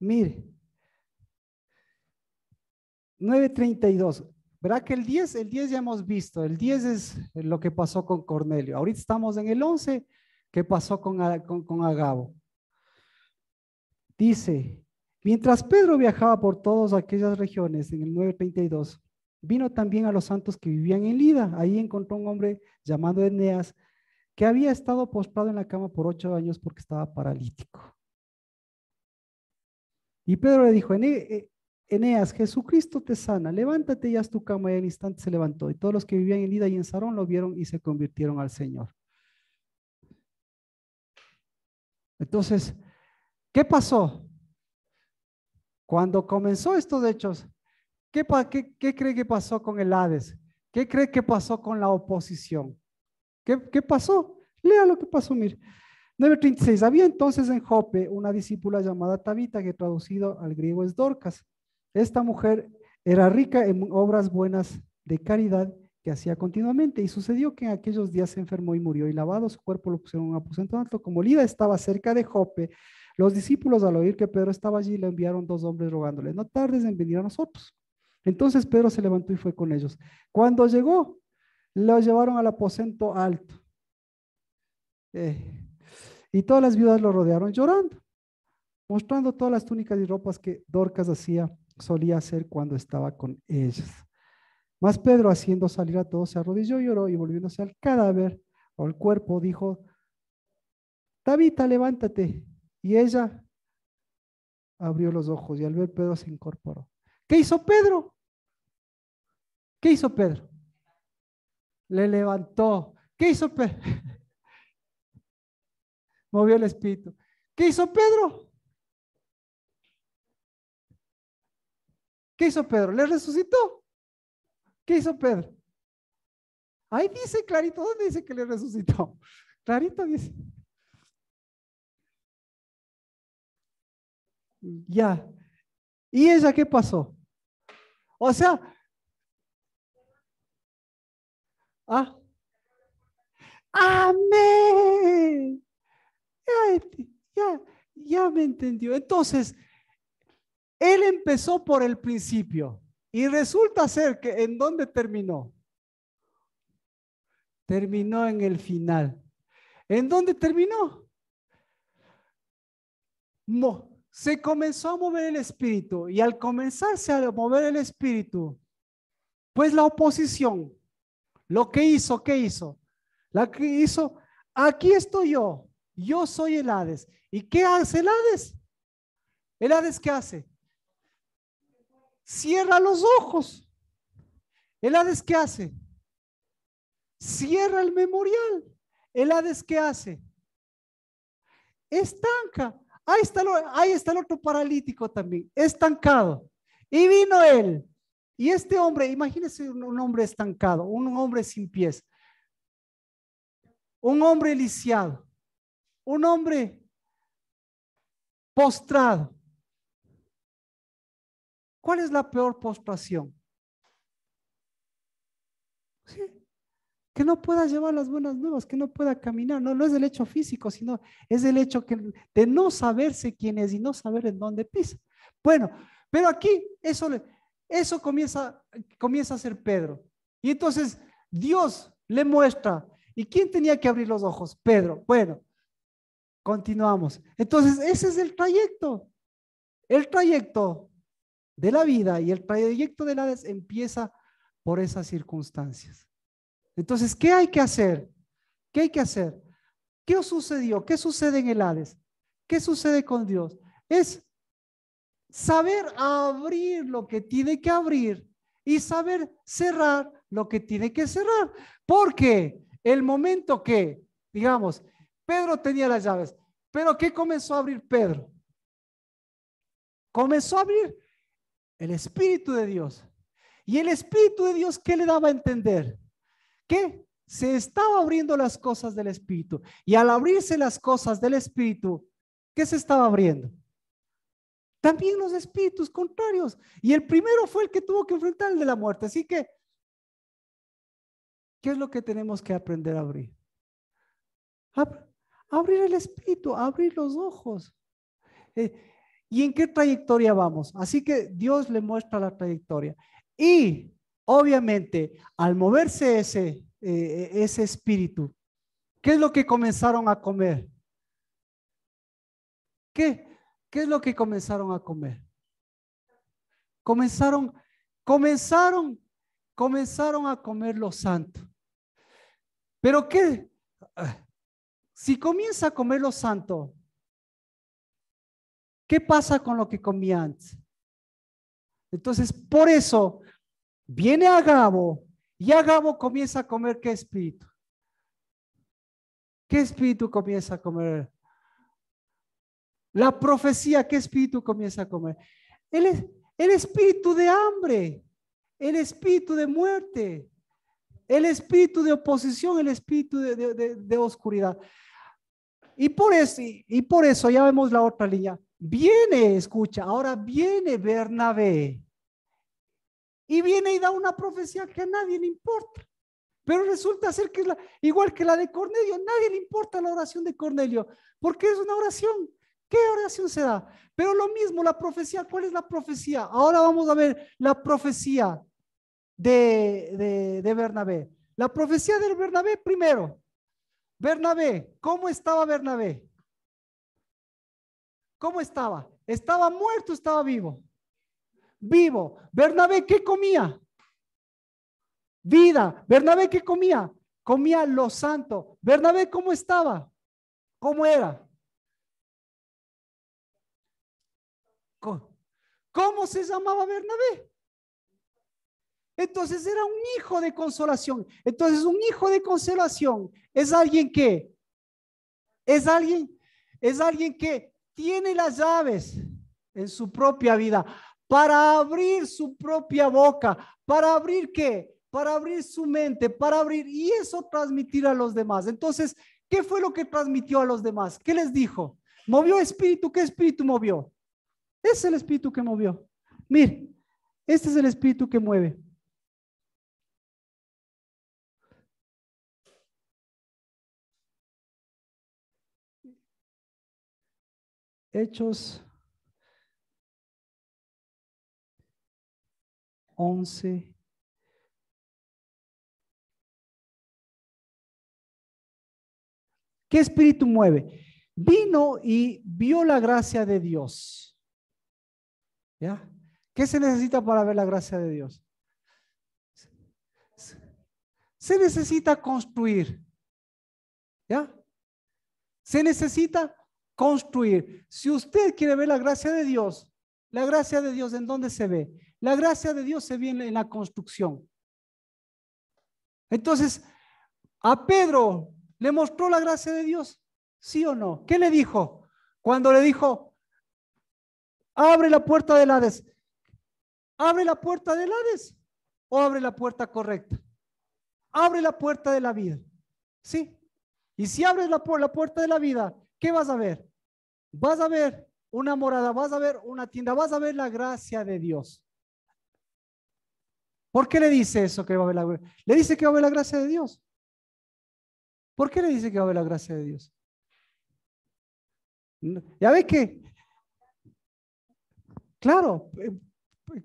Mire, 9:32. ¿Verdad que el diez ya hemos visto? El 10 es lo que pasó con Cornelio. Ahorita estamos en el 11, que pasó con Agabo. Dice, mientras Pedro viajaba por todas aquellas regiones, en el 9:32, vino también a los santos que vivían en Lida. Ahí encontró un hombre llamado Eneas, que había estado postrado en la cama por 8 años porque estaba paralítico. Y Pedro le dijo, Eneas, Jesucristo te sana, levántate y haz tu cama. Y al instante se levantó. Y todos los que vivían en Lida y en Sarón lo vieron y se convirtieron al Señor. Entonces, ¿qué pasó? Cuando comenzó estos hechos, ¿qué cree que pasó con el Hades? ¿Qué cree que pasó con la oposición? ¿Qué pasó? Lea lo que pasó, mire. 9:36. Había entonces en Jope una discípula llamada Tabita, que traducido al griego es Dorcas. Esta mujer era rica en obras buenas de caridad que hacía continuamente, y sucedió que en aquellos días se enfermó y murió, y lavado su cuerpo lo pusieron en un aposento alto. Como Lida estaba cerca de Jope, los discípulos, al oír que Pedro estaba allí, le enviaron 2 hombres rogándole, no tardes en venir a nosotros. Entonces Pedro se levantó y fue con ellos. Cuando llegó, lo llevaron al aposento alto. Y todas las viudas lo rodearon llorando, mostrando todas las túnicas y ropas que Dorcas solía hacer cuando estaba con ellas. Mas Pedro, haciendo salir a todos, se arrodilló y lloró, y volviéndose al cadáver o al cuerpo, dijo, Tabita, levántate. Y ella abrió los ojos, y al ver Pedro se incorporó. ¿Qué hizo Pedro? ¿Qué hizo Pedro? Le levantó. ¿Qué hizo Pedro? Movió el espíritu. ¿Qué hizo Pedro? ¿Qué hizo Pedro? ¿Le resucitó? ¿Qué hizo Pedro? Ahí dice clarito, ¿dónde dice que le resucitó? Clarito dice. Ya. ¿Y ella qué pasó? O sea, ah, amén. ya, ya me entendió. Entonces, él empezó por el principio y resulta ser que ¿en dónde terminó? Terminó en el final. ¿En dónde terminó? Se comenzó a mover el espíritu y al comenzarse a mover el espíritu, pues la oposición, lo que hizo, ¿qué hizo? La que hizo, aquí estoy yo soy el Hades. ¿Y qué hace el Hades? ¿El Hades qué hace? Cierra los ojos. ¿El Hades qué hace? Cierra el memorial. ¿El Hades qué hace? Estanca. Ahí está el otro paralítico también, estancado. Y vino él. Y este hombre, imagínense un hombre estancado, un hombre sin pies, un hombre lisiado, un hombre postrado. ¿Cuál es la peor postración? Sí, que no pueda llevar las buenas nuevas, que no pueda caminar. No, no es el hecho físico, sino es el hecho de no saberse quién es y no saber en dónde pisa. Bueno, pero aquí eso comienza a ser Pedro. Y entonces Dios le muestra. ¿Y quién tenía que abrir los ojos? Pedro. Bueno, continuamos. Entonces, ese es el trayecto. El trayecto de la vida y el trayecto del Hades empieza por esas circunstancias. Entonces, ¿qué hay que hacer? ¿Qué hay que hacer? ¿Qué sucedió? ¿Qué sucede en el Hades? ¿Qué sucede con Dios? Es saber abrir lo que tiene que abrir y saber cerrar lo que tiene que cerrar. Porque el momento que, digamos, Pedro tenía las llaves, pero ¿qué comenzó a abrir Pedro? Comenzó a abrir el Espíritu de Dios. Y el Espíritu de Dios, ¿qué le daba a entender? Que se estaba abriendo las cosas del Espíritu. Y al abrirse las cosas del Espíritu, ¿qué se estaba abriendo? También los espíritus contrarios. Y el primero fue el que tuvo que enfrentar el de la muerte. Así que, ¿qué es lo que tenemos que aprender a abrir? Abrir el espíritu, abrir los ojos. Eh, ¿Y en qué trayectoria vamos? Así que Dios le muestra la trayectoria. Y obviamente, al moverse ese espíritu, ¿qué es lo que comenzaron a comer? ¿Qué? ¿Qué es lo que comenzaron a comer? Comenzaron, comenzaron, comenzaron a comer lo santo. Pero ¿qué? Si comienza a comer lo santo, ¿qué pasa con lo que comía antes? Entonces, por eso viene Agabo y Agabo comienza a comer ¿qué espíritu? ¿Qué espíritu comienza a comer? La profecía, ¿qué espíritu comienza a comer? El espíritu de hambre, el espíritu de muerte, el espíritu de oposición, el espíritu de oscuridad. Y por eso ya vemos la otra línea. Viene, escucha, ahora viene Bernabé y viene y da una profecía que a nadie le importa. Pero resulta ser que es igual que la de Cornelio, nadie le importa la oración de Cornelio, porque es una oración. ¿Qué oración se da? Pero lo mismo, la profecía, ¿cuál es la profecía? Ahora vamos a ver la profecía de Bernabé. La profecía de Bernabé primero. Bernabé, ¿cómo estaba Bernabé? ¿Cómo estaba? ¿Estaba muerto o estaba vivo? Vivo. Bernabé, ¿qué comía? Vida. Bernabé, ¿qué comía? Comía lo santo. Bernabé, ¿cómo estaba? ¿Cómo era? ¿Cómo se llamaba Bernabé? Entonces era un hijo de consolación. Entonces un hijo de consolación es alguien que, es alguien, es alguien que tiene las llaves en su propia vida para abrir su propia boca, para abrir qué, para abrir su mente, para abrir y eso transmitir a los demás. Entonces, ¿qué fue lo que transmitió a los demás? ¿Qué les dijo? ¿Movió espíritu? ¿Qué espíritu movió? Es el espíritu que movió. Mire, este es el espíritu que mueve. Hechos 11. ¿Qué espíritu mueve? Vino y vio la gracia de Dios. ¿Ya? ¿Qué se necesita para ver la gracia de Dios? Se necesita construir. ¿Ya? Se necesita construir. Si usted quiere ver la gracia de Dios, ¿en dónde se ve? La gracia de Dios se ve en la construcción. Entonces, a Pedro le mostró la gracia de Dios, ¿sí o no? ¿Qué le dijo? Cuando le dijo, abre la puerta del Hades. ¿Abre la puerta del Hades o abre la puerta correcta? Abre la puerta de la vida. ¿Sí? Y si abres la puerta de la vida, ¿qué vas a ver? Vas a ver una morada, vas a ver una tienda, vas a ver la gracia de Dios. ¿Por qué le dice eso que va a ver la gracia? Le dice que va a ver la gracia de Dios. ¿Por qué le dice que va a ver la gracia de Dios? Ya ve que, claro,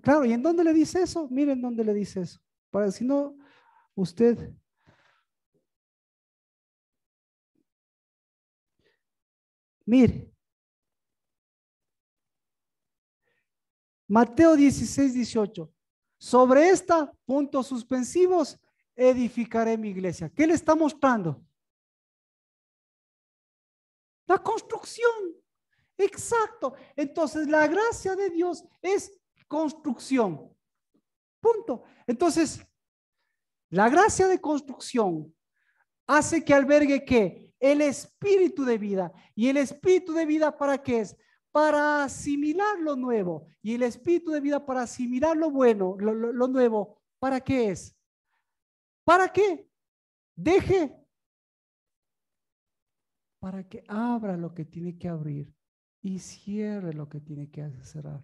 claro, ¿y en dónde le dice eso? Miren dónde le dice eso. Para si no, usted. Mire. Mateo 16:18. Sobre esta, puntos suspensivos, edificaré mi iglesia. ¿Qué le está mostrando? La construcción. Exacto. Entonces, la gracia de Dios es construcción. Punto. Entonces, la gracia de construcción hace que albergue ¿qué? El espíritu de vida. ¿Y el espíritu de vida para qué es? Para asimilar lo nuevo. Y el espíritu de vida para asimilar lo bueno, lo nuevo, ¿para qué es? ¿Para qué? Deje. Para que abra lo que tiene que abrir y cierre lo que tiene que cerrar.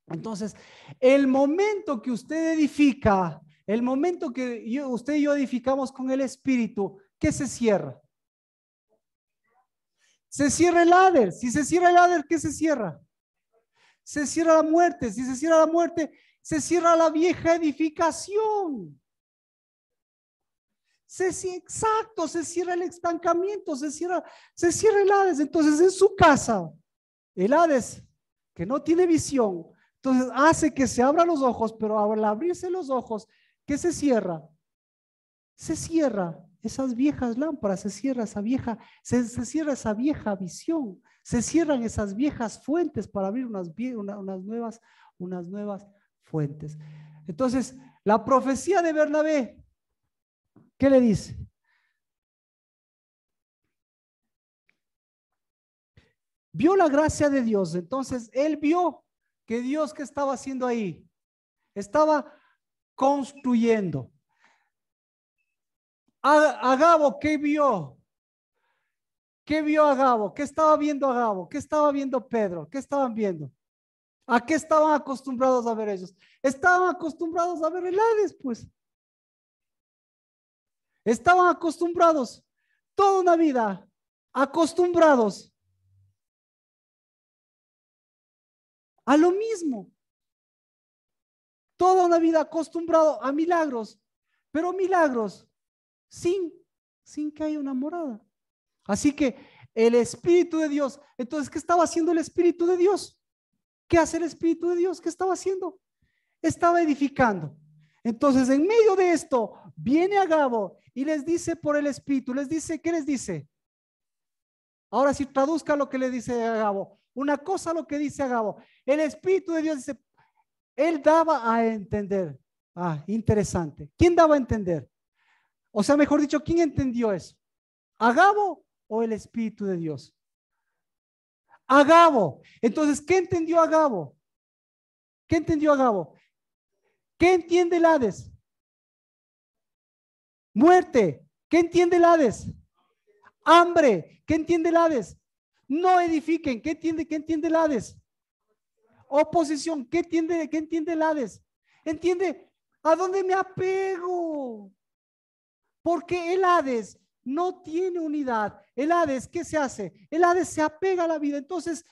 Entonces, el momento que usted edifica, el momento que usted y yo edificamos con el espíritu, ¿qué se cierra? Se cierra el Hades. Si se cierra el Hades, ¿qué se cierra? Se cierra la muerte. Si se cierra la muerte, se cierra la vieja edificación. Exacto, se cierra el estancamiento, se cierra el Hades. Entonces, en su casa, el Hades, que no tiene visión, entonces hace que se abran los ojos, pero al abrirse los ojos, ¿qué se cierra? Se cierra esas viejas lámparas, se cierra esa vieja, se cierra esa vieja visión, se cierran esas viejas fuentes para abrir unas nuevas fuentes. Entonces, la profecía de Bernabé, ¿qué le dice? Vio la gracia de Dios, entonces él vio que Dios, ¿qué estaba haciendo ahí? Estaba construyendo. Agabo, ¿qué vio? ¿Qué vio Agabo? ¿Qué estaba viendo Agabo? ¿Qué estaba viendo Pedro? ¿Qué estaban viendo? ¿A qué estaban acostumbrados a ver ellos? Estaban acostumbrados a ver el Hades, pues. Estaban acostumbrados toda una vida, acostumbrados a lo mismo. Toda una vida acostumbrado a milagros, pero milagros sin que haya una morada. Así que el Espíritu de Dios, entonces, ¿qué estaba haciendo el Espíritu de Dios? ¿Qué hace el Espíritu de Dios? ¿Qué estaba haciendo? Estaba edificando. Entonces, en medio de esto, viene Agabo y les dice por el Espíritu, les dice, ¿qué les dice? Ahora sí, traduzca lo que le dice Agabo. Una cosa lo que dice Agabo. El Espíritu de Dios dice, él daba a entender. Ah, interesante. ¿Quién daba a entender? O sea, mejor dicho, ¿quién entendió eso? ¿Agabo o el Espíritu de Dios? Agabo. Entonces, ¿qué entendió Agabo? ¿Qué entendió Agabo? ¿Qué entiende el Hades? Muerte. ¿Qué entiende el Hades? Hambre. ¿Qué entiende el Hades? No edifiquen. ¿Qué entiende el Hades? Oposición. ¿Qué entiende el Hades? ¿Entiende? ¿A dónde me apego? Porque el Hades no tiene unidad. El Hades, ¿qué se hace? El Hades se apega a la vida. Entonces,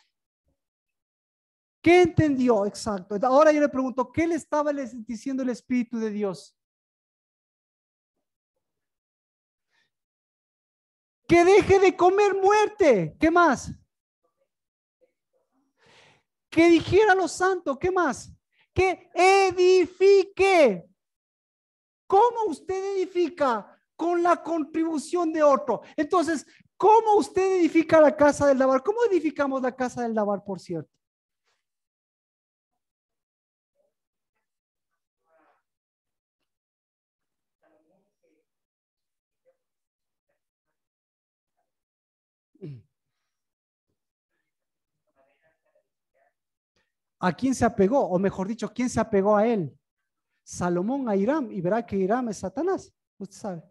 ¿Qué entendió? Exacto. Ahora yo le pregunto, ¿qué le estaba diciendo el Espíritu de Dios? Que deje de comer muerte. ¿Qué más? Que dijera lo santo. ¿Qué más? Que edifique. ¿Cómo usted edifica? Con la contribución de otro. Entonces, ¿cómo usted edifica la casa del lavar? ¿Cómo edificamos la casa del lavar, por cierto? ¿A quién se apegó? O mejor dicho, ¿quién se apegó a él? Salomón a Hiram, y verá que Hiram es Satanás. Usted sabe.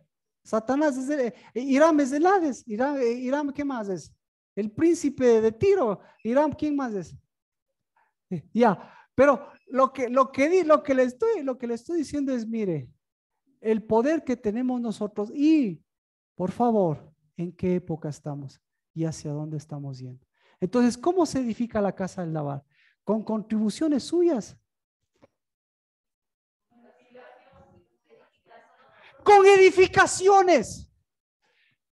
Satanás es Hiram es el Hades. Hiram, ¿qué más es? El príncipe de Tiro. Hiram, ¿quién más es? Ya, pero lo que le estoy diciendo es, mire, el poder que tenemos nosotros y, por favor, ¿en qué época estamos y hacia dónde estamos yendo? Entonces, ¿cómo se edifica la casa del lavar? Con contribuciones suyas, con edificaciones.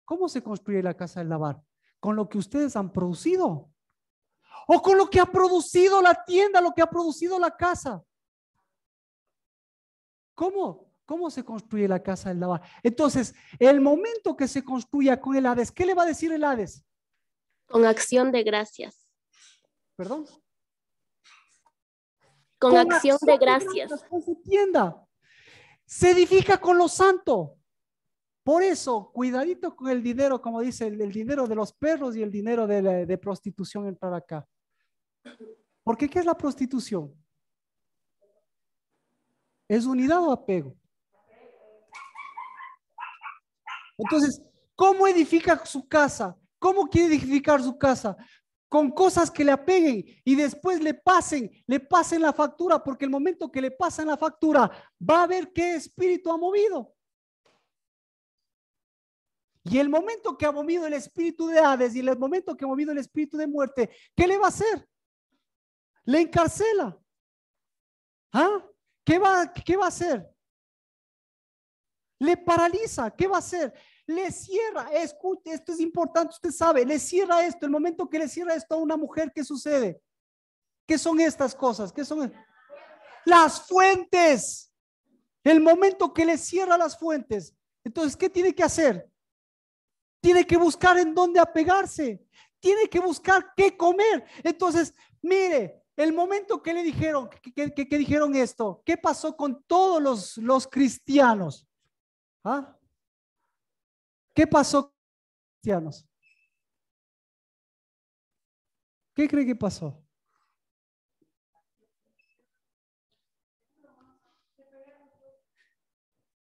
¿Cómo se construye la casa del lavar? Con lo que ustedes han producido o con lo que ha producido la tienda, lo que ha producido la casa. ¿Cómo? ¿Cómo se construye la casa del lavar? Entonces, el momento que se construya con el Hades, ¿qué le va a decir el Hades? Con acción de gracias. ¿Perdón? Con acción de gracias. Con su tienda. Se edifica con lo santo. Por eso, cuidadito con el dinero, como dice, el dinero de los perros y el dinero de prostitución entrar acá. Porque ¿qué es la prostitución? ¿Es unidad o apego? Entonces, ¿cómo edifica su casa? ¿Cómo quiere edificar su casa? Con cosas que le apeguen y después le pasen la factura, porque el momento que le pasen la factura, va a ver qué espíritu ha movido. Y el momento que ha movido el espíritu de Hades y el momento que ha movido el espíritu de muerte, ¿qué le va a hacer? Le encarcela. ¿Ah? ¿Qué va a hacer? Le paraliza. ¿Qué va a hacer? Le cierra. Escuche, esto es importante, usted sabe. Le cierra esto. El momento que le cierra esto a una mujer, ¿qué sucede? ¿Qué son estas cosas? ¿Qué son? Las fuentes. El momento que le cierra las fuentes. Entonces, ¿qué tiene que hacer? Tiene que buscar en dónde apegarse. Tiene que buscar qué comer. Entonces, mire, el momento que le dijeron, que dijeron esto, ¿qué pasó con todos los cristianos? ¿Ah? ¿Qué pasó con los cristianos? ¿Qué cree que pasó?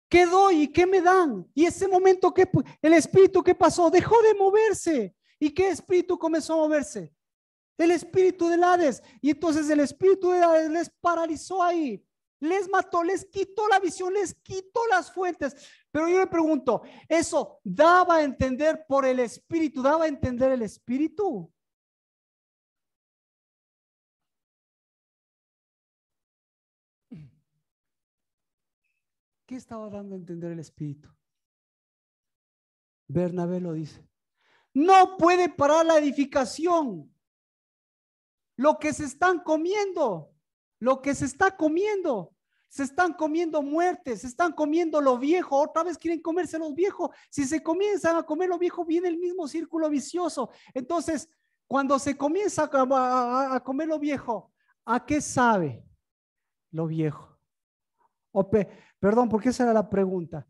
¿Qué doy y qué me dan? Y ese momento que el espíritu que pasó dejó de moverse. ¿Y qué espíritu comenzó a moverse? El espíritu del Hades. Y entonces el espíritu del Hades les paralizó ahí. Les mató, les quitó la visión, les quitó las fuentes. Pero yo me pregunto, ¿eso daba a entender por el espíritu? ¿Daba a entender el espíritu? ¿Qué estaba dando a entender el espíritu? Bernabé lo dice. No puede parar la edificación. Lo que se están comiendo, lo que se está comiendo. Se están comiendo muertes, se están comiendo lo viejo, otra vez quieren comerse los viejos. Si se comienzan a comer lo viejo, viene el mismo círculo vicioso. Entonces, cuando se comienza a comer lo viejo, ¿a qué sabe lo viejo? Perdón, porque esa era la pregunta.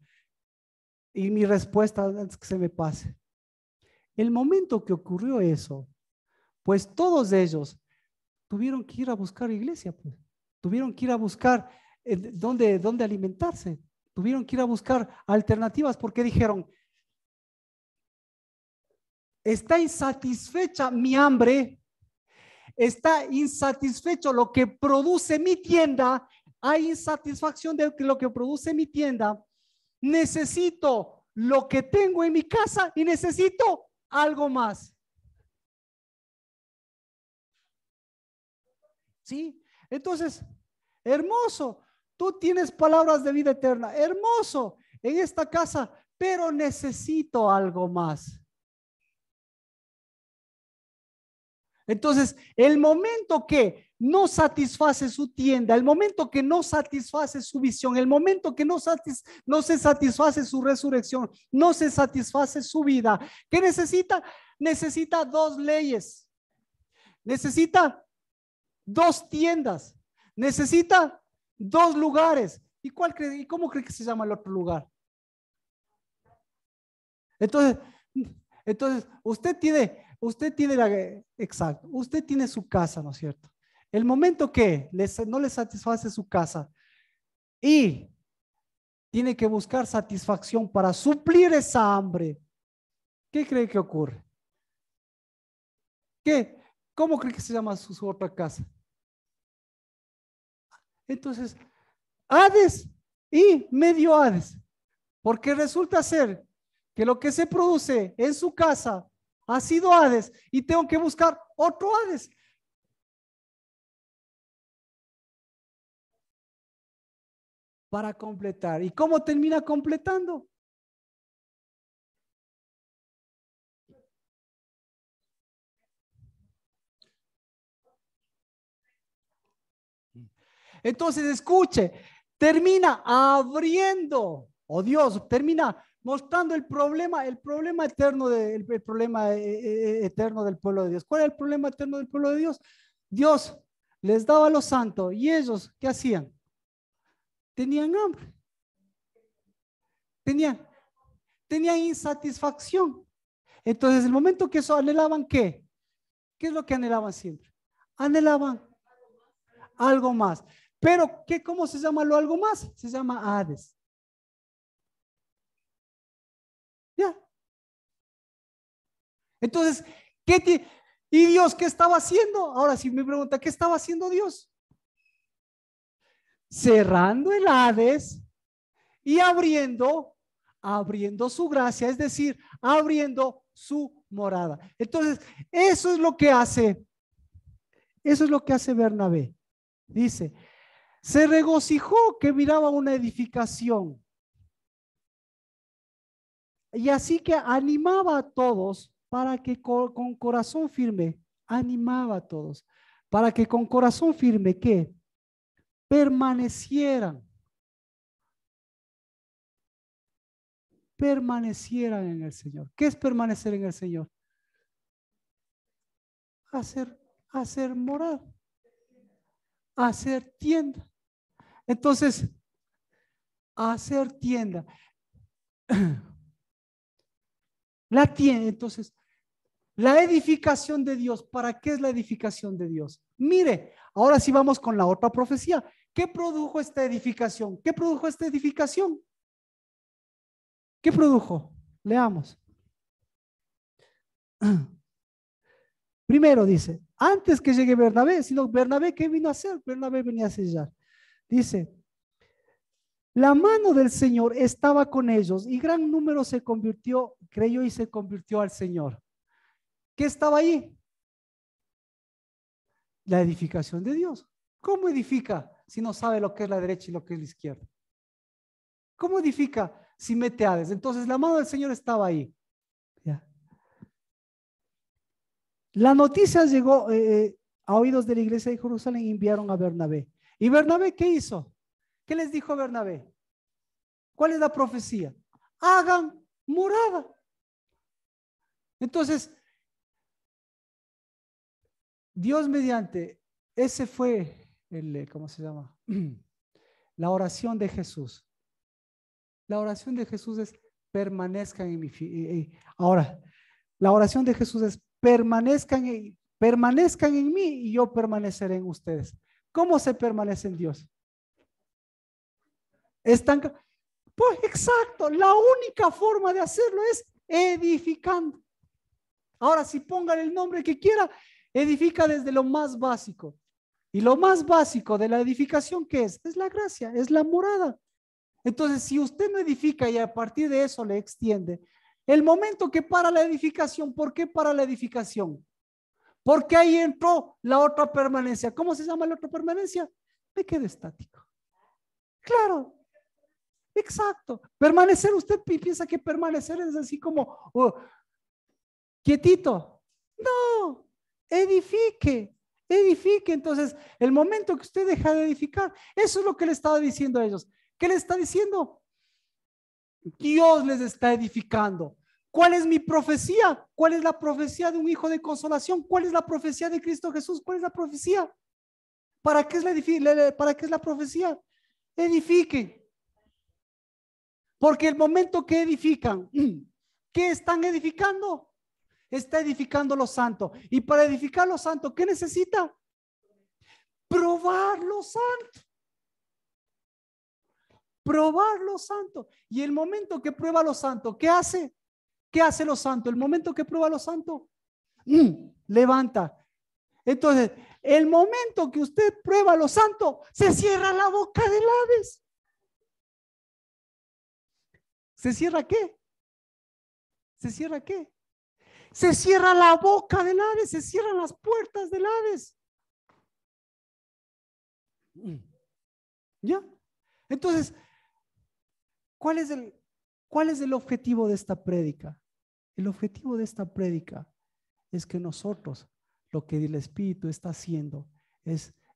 Y mi respuesta, antes que se me pase. El momento que ocurrió eso, pues todos ellos tuvieron que ir a buscar iglesia, pues. Tuvieron que ir a buscar dónde alimentarse. Tuvieron que ir a buscar alternativas porque dijeron, está insatisfecha mi hambre, está insatisfecho lo que produce mi tienda, hay insatisfacción de lo que produce mi tienda, necesito lo que tengo en mi casa y necesito algo más. ¿Sí? Entonces, hermoso, tú tienes palabras de vida eterna, hermoso en esta casa, pero necesito algo más. Entonces, el momento que no satisface su tienda, el momento que no satisface su visión, el momento que no se satisface su resurrección, no se satisface su vida, ¿qué necesita? Necesita dos leyes, necesita dos tiendas, necesita dos lugares. ¿Y cómo cree que se llama el otro lugar? Entonces, usted tiene su casa, ¿no es cierto? El momento que no le satisface su casa y tiene que buscar satisfacción para suplir esa hambre, ¿qué cree que ocurre? ¿Cómo cree que se llama su otra casa? Entonces, Hades y medio Hades, porque resulta ser que lo que se produce en su casa ha sido Hades y tengo que buscar otro Hades. Para completar. ¿Y cómo termina completando? Entonces, escuche, termina abriendo, Dios, termina mostrando el problema eterno, el problema eterno del pueblo de Dios. ¿Cuál es el problema eterno del pueblo de Dios? Dios les daba a los santos y ellos, ¿qué hacían? Tenían hambre. Tenían insatisfacción. Entonces, el momento que eso anhelaban, ¿qué? ¿Qué es lo que anhelaban siempre? Anhelaban algo más. Pero, ¿cómo se llama lo algo más? Se llama Hades. ¿Ya? Entonces, ¿y Dios qué estaba haciendo? Ahora sí me pregunta, ¿qué estaba haciendo Dios? Cerrando el Hades y abriendo su gracia, es decir, abriendo su morada. Entonces, eso es lo que hace Bernabé. Dice, se regocijó que miraba una edificación. Y así que animaba a todos para que con corazón firme, animaba a todos, para que con corazón firme, ¿qué? Permanecieran en el Señor. ¿Qué es permanecer en el Señor? Hacer morada, hacer tienda. Entonces, hacer tienda. La tienda, entonces, la edificación de Dios. ¿Para qué es la edificación de Dios? Mire, ahora sí vamos con la otra profecía. ¿Qué produjo esta edificación? ¿Qué produjo esta edificación? ¿Qué produjo? Leamos. Primero dice, antes que llegue Bernabé, sino Bernabé, ¿qué vino a hacer? Bernabé venía a sellar. Dice, la mano del Señor estaba con ellos y gran número creyó y se convirtió al Señor. ¿Qué estaba ahí? La edificación de Dios. ¿Cómo edifica si no sabe lo que es la derecha y lo que es la izquierda? ¿Cómo edifica si mete Hades? Entonces la mano del Señor estaba ahí. Ya. La noticia llegó a oídos de la iglesia de Jerusalén y enviaron a Bernabé. ¿Y Bernabé qué hizo? ¿Qué les dijo Bernabé? ¿Cuál es la profecía? Hagan morada. Entonces, Dios mediante, ese fue ¿cómo se llama? La oración de Jesús. La oración de Jesús es permanezcan en mi ahora, la oración de Jesús es permanezcan en mí y yo permaneceré en ustedes. ¿Cómo se permanece en Dios? Pues exacto, la única forma de hacerlo es edificando. Ahora, si pongan el nombre que quiera, edifica desde lo más básico. Y lo más básico de la edificación, ¿qué es? Es la gracia, es la morada. Entonces, si usted no edifica y a partir de eso le extiende, el momento que para la edificación, ¿por qué para la edificación? Porque ahí entró la otra permanencia. ¿Cómo se llama la otra permanencia? Me quedo estático. Claro. Exacto. Permanecer, usted piensa que permanecer es así como quietito. No, edifique, edifique. Entonces, el momento que usted deja de edificar, eso es lo que le estaba diciendo a ellos. ¿Qué le está diciendo? Dios les está edificando. ¿Cuál es mi profecía? ¿Cuál es la profecía de un hijo de consolación? ¿Cuál es la profecía de Cristo Jesús? ¿Cuál es la profecía? ¿Para qué es la profecía? Edifiquen. Porque el momento que edifican, ¿qué están edificando? Está edificando lo santo. Y para edificar lo santo, ¿qué necesita? Probar lo santo. Probar lo santo. Y el momento que prueba lo santo, ¿qué hace? ¿Qué hace lo santo? El momento que prueba lo santo, levanta. Entonces, el momento que usted prueba lo santo, se cierra la boca del Hades. ¿Se cierra qué? ¿Se cierra qué? Se cierra la boca del Hades, se cierran las puertas del Hades. ¿Ya? Entonces, ¿cuál es el objetivo de esta prédica? El objetivo de esta prédica es que nosotros, lo que el Espíritu está haciendo,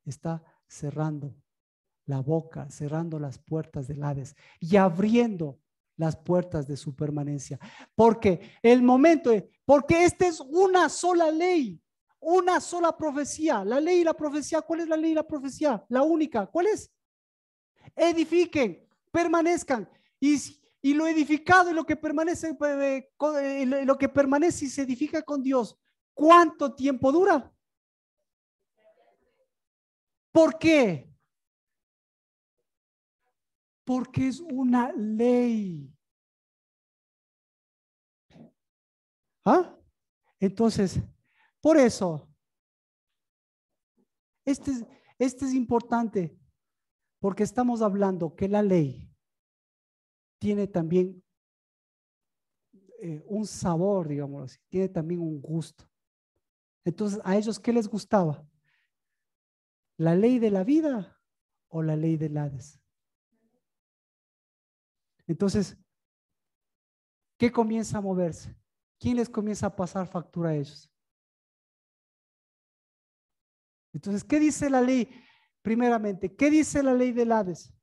está cerrando la boca, cerrando las puertas del Hades y abriendo las puertas de su permanencia. Porque porque esta es una sola ley, una sola profecía. La ley y la profecía, ¿cuál es la ley y la profecía? La única, ¿cuál es? Edifiquen, permanezcan. Y lo edificado y lo que permanece, lo que permanece y se edifica con Dios, ¿cuánto tiempo dura? ¿Por qué? Porque es una ley. ¿Ah? Entonces, por eso, este es importante, porque estamos hablando que la ley tiene también un sabor, digamos así, tiene también un gusto. Entonces, ¿a ellos qué les gustaba? ¿La ley de la vida o la ley del Hades? Entonces, ¿qué comienza a moverse? ¿Quién les comienza a pasar factura a ellos? Entonces, ¿qué dice la ley? Primeramente, ¿qué dice la ley del Hades?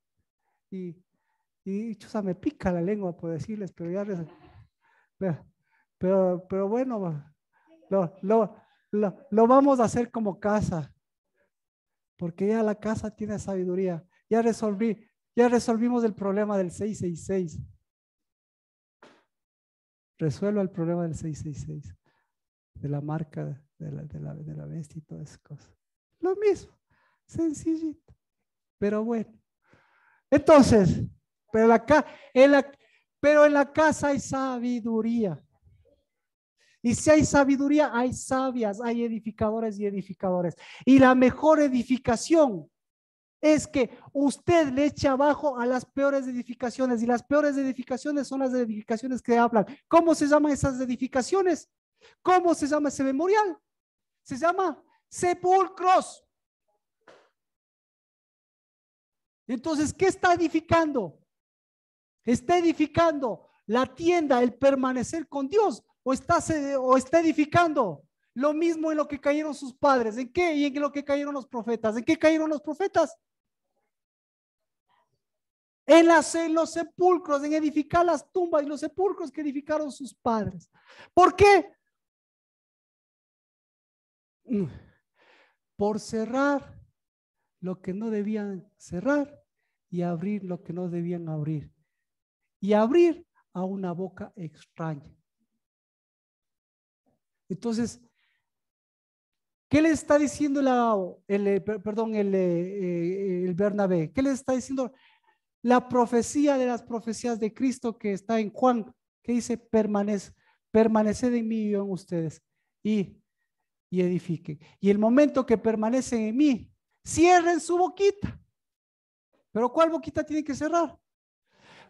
Y chusa, me pica la lengua por decirles, pero ya pero bueno, lo vamos a hacer como casa, porque ya la casa tiene sabiduría. Ya resolvimos el problema del 666. Resuelva el problema del 666, de la marca de la bestia y todas esas cosas. Lo mismo, sencillito, pero bueno. Entonces, pero en la casa hay sabiduría. Y si hay sabiduría, hay sabias, hay edificadores y edificadores. Y la mejor edificación es que usted le eche abajo a las peores edificaciones. Y las peores edificaciones son las edificaciones que hablan. ¿Cómo se llaman esas edificaciones? ¿Cómo se llama ese memorial? Se llama sepulcros. Entonces, ¿qué está edificando? ¿Está edificando la tienda, el permanecer con Dios? ¿O está edificando lo mismo en lo que cayeron sus padres? ¿En qué? Y en lo que cayeron los profetas. ¿En qué cayeron los profetas? En los sepulcros, en edificar las tumbas y los sepulcros que edificaron sus padres. ¿Por qué? Por cerrar lo que no debían cerrar y abrir lo que no debían abrir. Y abrir a una boca extraña. Entonces, ¿qué le está diciendo el Bernabé? ¿Qué le está diciendo la profecía de las profecías de Cristo que está en Juan? Que dice, permaneced en mí y yo en ustedes y edifiquen. Y el momento que permanecen en mí, cierren su boquita. ¿Pero cuál boquita tiene que cerrar?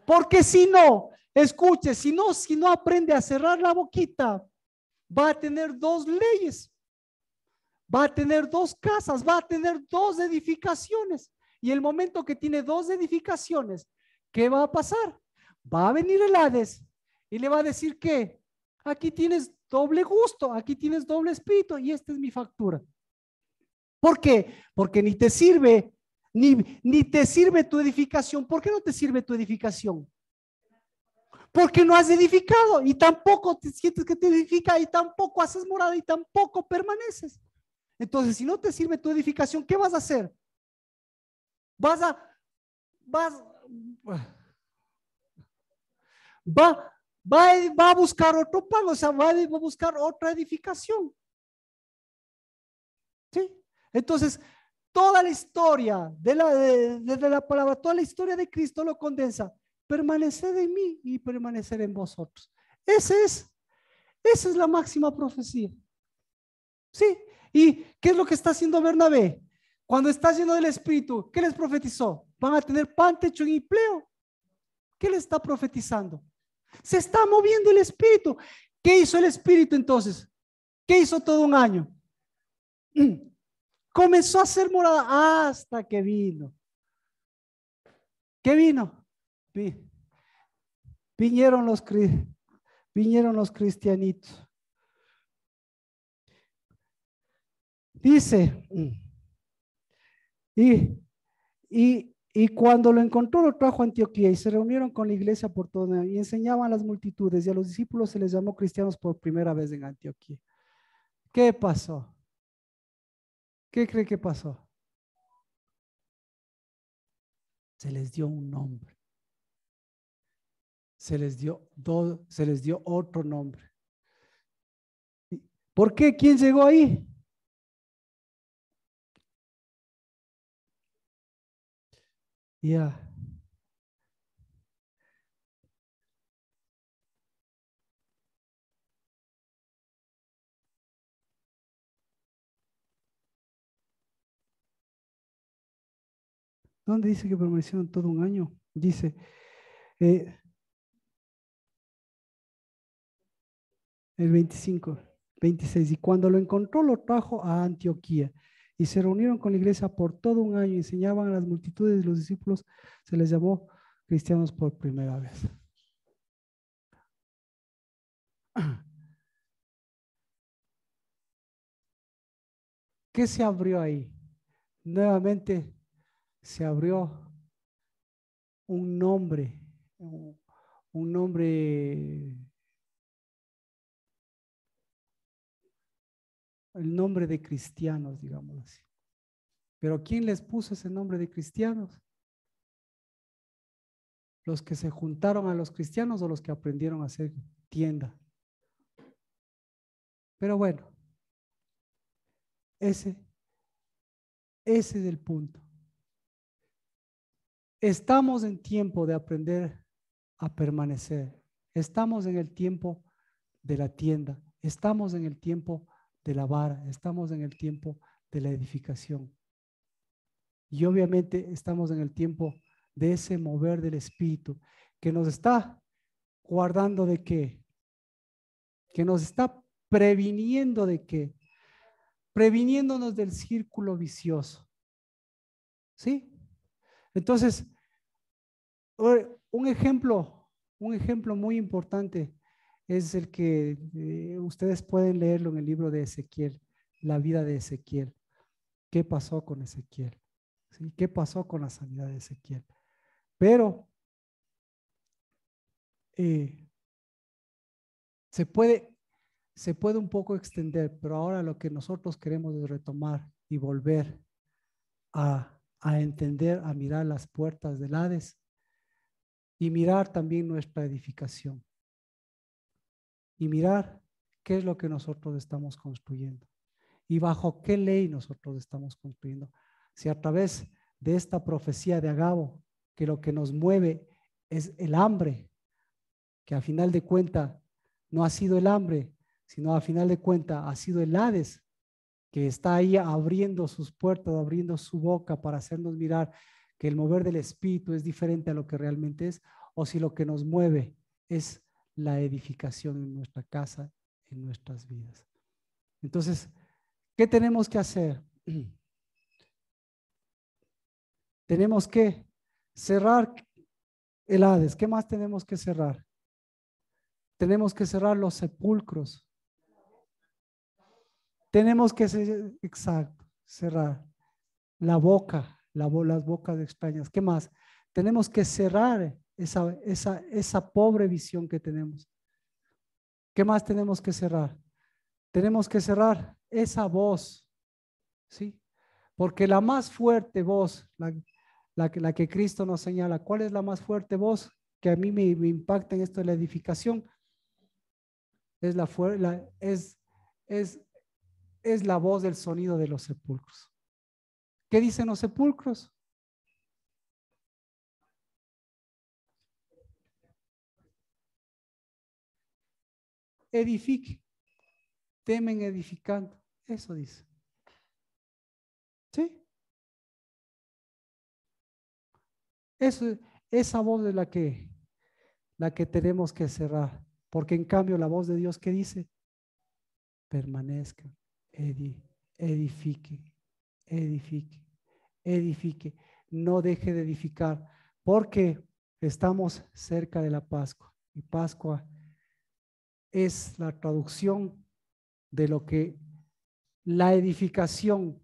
Porque si no, escuche, si no aprende a cerrar la boquita, va a tener dos leyes. va a tener 2 casas, va a tener 2 edificaciones. Y el momento que tiene 2 edificaciones, ¿qué va a pasar? Va a venir el Hades y le va a decir que aquí tienes doble gusto, aquí tienes doble espíritu y esta es mi factura. ¿Por qué? Porque ni te sirve, ni te sirve tu edificación. ¿Por qué no te sirve tu edificación? Porque no has edificado y tampoco te sientes que te edifica y tampoco haces morada y tampoco permaneces. Entonces, si no te sirve tu edificación, ¿qué vas a hacer? Vas va a buscar otro pan, o sea, va a buscar otra edificación. ¿Sí? Entonces, toda la historia de la palabra, toda la historia de Cristo lo condensa. Permaneced en mí y permanecer en vosotros. Esa es la máxima profecía. ¿Sí? ¿Y qué es lo que está haciendo Bernabé? Cuando está lleno del Espíritu, ¿qué les profetizó? Van a tener pan, techo y empleo. ¿Qué le está profetizando? Se está moviendo el Espíritu. ¿Qué hizo el Espíritu entonces? ¿Qué hizo todo un año? Comenzó a hacer morada hasta que vino. ¿Qué vino? Vinieron los cristianitos. Dice, y cuando lo encontró, lo trajo a Antioquía y se reunieron con la iglesia por todo y enseñaban a las multitudes y a los discípulos se les llamó cristianos por primera vez en Antioquía. ¿Qué pasó? ¿Qué cree que pasó? Se les dio un nombre. Se les dio otro nombre. ¿Por qué? ¿Quién llegó ahí? Ya. ¿Dónde dice que permanecieron todo un año? Dice, el 25, 26. Y cuando lo encontró, lo trajo a Antioquía. Y se reunieron con la iglesia por todo un año. Enseñaban a las multitudes de los discípulos. Se les llamó cristianos por primera vez. ¿Qué se abrió ahí? Nuevamente se abrió un nombre, un nombre, el nombre de cristianos, digamos así. Pero ¿quién les puso ese nombre de cristianos? ¿Los que se juntaron a los cristianos o los que aprendieron a hacer tienda? Pero bueno, ese es el punto. Estamos en tiempo de aprender a permanecer. Estamos en el tiempo de la tienda. Estamos en el tiempo de la vara. Estamos en el tiempo de la edificación. Y obviamente estamos en el tiempo de ese mover del Espíritu que nos está guardando de qué, que nos está previniendo de qué, previniéndonos del círculo vicioso. ¿Sí? Entonces, un ejemplo muy importante es el que ustedes pueden leerlo en el libro de Ezequiel, la vida de Ezequiel. ¿Qué pasó con Ezequiel? ¿Sí? ¿Qué pasó con la sanidad de Ezequiel? Pero se puede un poco extender, pero ahora lo que nosotros queremos es retomar y volver a entender, a mirar las puertas del Hades y mirar también nuestra edificación y mirar qué es lo que nosotros estamos construyendo y bajo qué ley nosotros estamos construyendo. Si a través de esta profecía de Agabo, que lo que nos mueve es el hambre, que a final de cuenta no ha sido el hambre, sino a final de cuenta ha sido el Hades, que está ahí abriendo sus puertas, abriendo su boca para hacernos mirar que el mover del Espíritu es diferente a lo que realmente es, o si lo que nos mueve es la edificación en nuestra casa, en nuestras vidas. Entonces, ¿Qué tenemos que hacer? Tenemos que cerrar el Hades. ¿Qué más tenemos que cerrar? Tenemos que cerrar los sepulcros. Tenemos que, exacto, cerrar la boca, las bocas extrañas. ¿Qué más? Tenemos que cerrar esa pobre visión que tenemos. ¿Qué más tenemos que cerrar? Tenemos que cerrar esa voz, ¿sí? Porque la más fuerte voz, la que Cristo nos señala, ¿cuál es la más fuerte voz que a mí me impacta en esto de la edificación? Es la voz del sonido de los sepulcros. ¿Qué dicen los sepulcros? Edifique, temen edificando. Eso dice. ¿Sí? Esa voz es la que tenemos que cerrar. Porque en cambio la voz de Dios, ¿qué dice? Permanezca, edifique, edifique, edifique. No deje de edificar, porque estamos cerca de la Pascua. Y Pascua es la traducción de lo que la edificación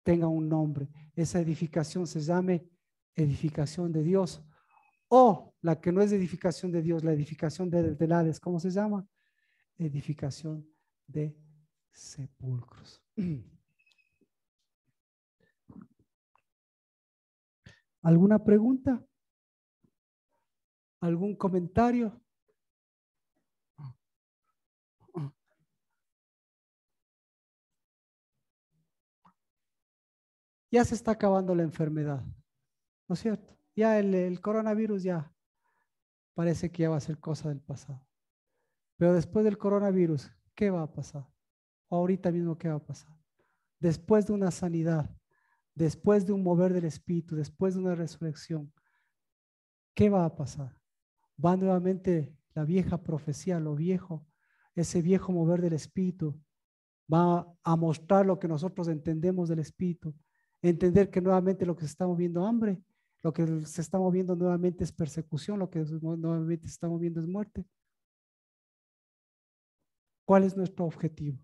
tenga un nombre. Esa edificación se llame edificación de Dios, o la que no es edificación de Dios, la edificación del Hades. ¿Cómo se llama? Edificación de sepulcros. ¿Alguna pregunta? ¿Algún comentario? Ya se está acabando la enfermedad, ¿no es cierto? Ya el coronavirus ya parece que ya va a ser cosa del pasado. Pero después del coronavirus, ¿qué va a pasar? O ahorita mismo, ¿qué va a pasar? Después de una sanidad, después de un mover del Espíritu, después de una resurrección, ¿qué va a pasar? Va nuevamente la vieja profecía, lo viejo, ese viejo mover del Espíritu, va a mostrar lo que nosotros entendemos del Espíritu, entender que nuevamente lo que se está moviendo hambre, lo que se está moviendo nuevamente es persecución, lo que nuevamente se está moviendo es muerte. ¿Cuál es nuestro objetivo?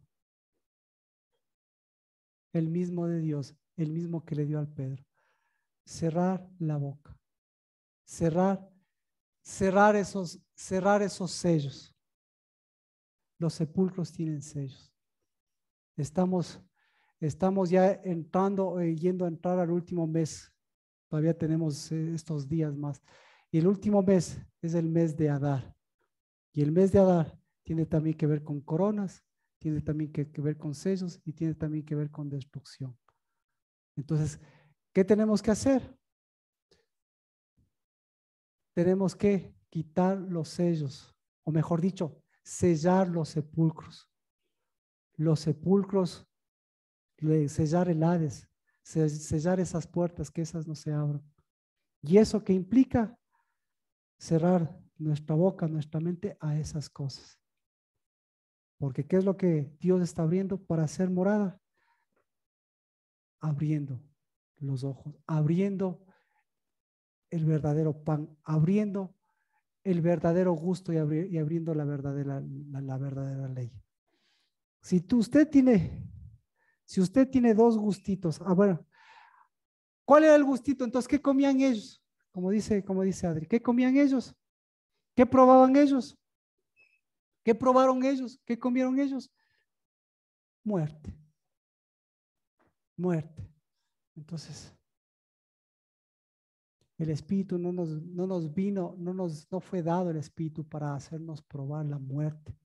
El mismo de Dios, el mismo que le dio al Pedro. Cerrar la boca, cerrar esos sellos. Los sepulcros tienen sellos. Estamos ya entrando, yendo a entrar al último mes. Todavía tenemos estos días más. Y el último mes es el mes de Adar. Y el mes de Adar tiene también que ver con coronas, tiene también que ver con sellos y tiene también que ver con destrucción. Entonces, ¿qué tenemos que hacer? Tenemos que quitar los sellos, o mejor dicho, sellar los sepulcros. Los sepulcros, sellar el Hades, sellar esas puertas, que esas no se abran. ¿Y eso qué implica? Cerrar nuestra boca, nuestra mente a esas cosas. Porque ¿qué es lo que Dios está abriendo para hacer morada? Abriendo los ojos, abriendo el verdadero pan, abriendo el verdadero gusto y abriendo la verdadera ley. Si usted tiene dos gustitos, bueno, ¿cuál era el gustito? Entonces, ¿qué comían ellos? Como dice Adri, ¿qué comían ellos? ¿Qué probaban ellos? ¿Qué probaron ellos? ¿Qué comieron ellos? Muerte. Muerte. Entonces, el Espíritu no fue dado el Espíritu para hacernos probar la muerte.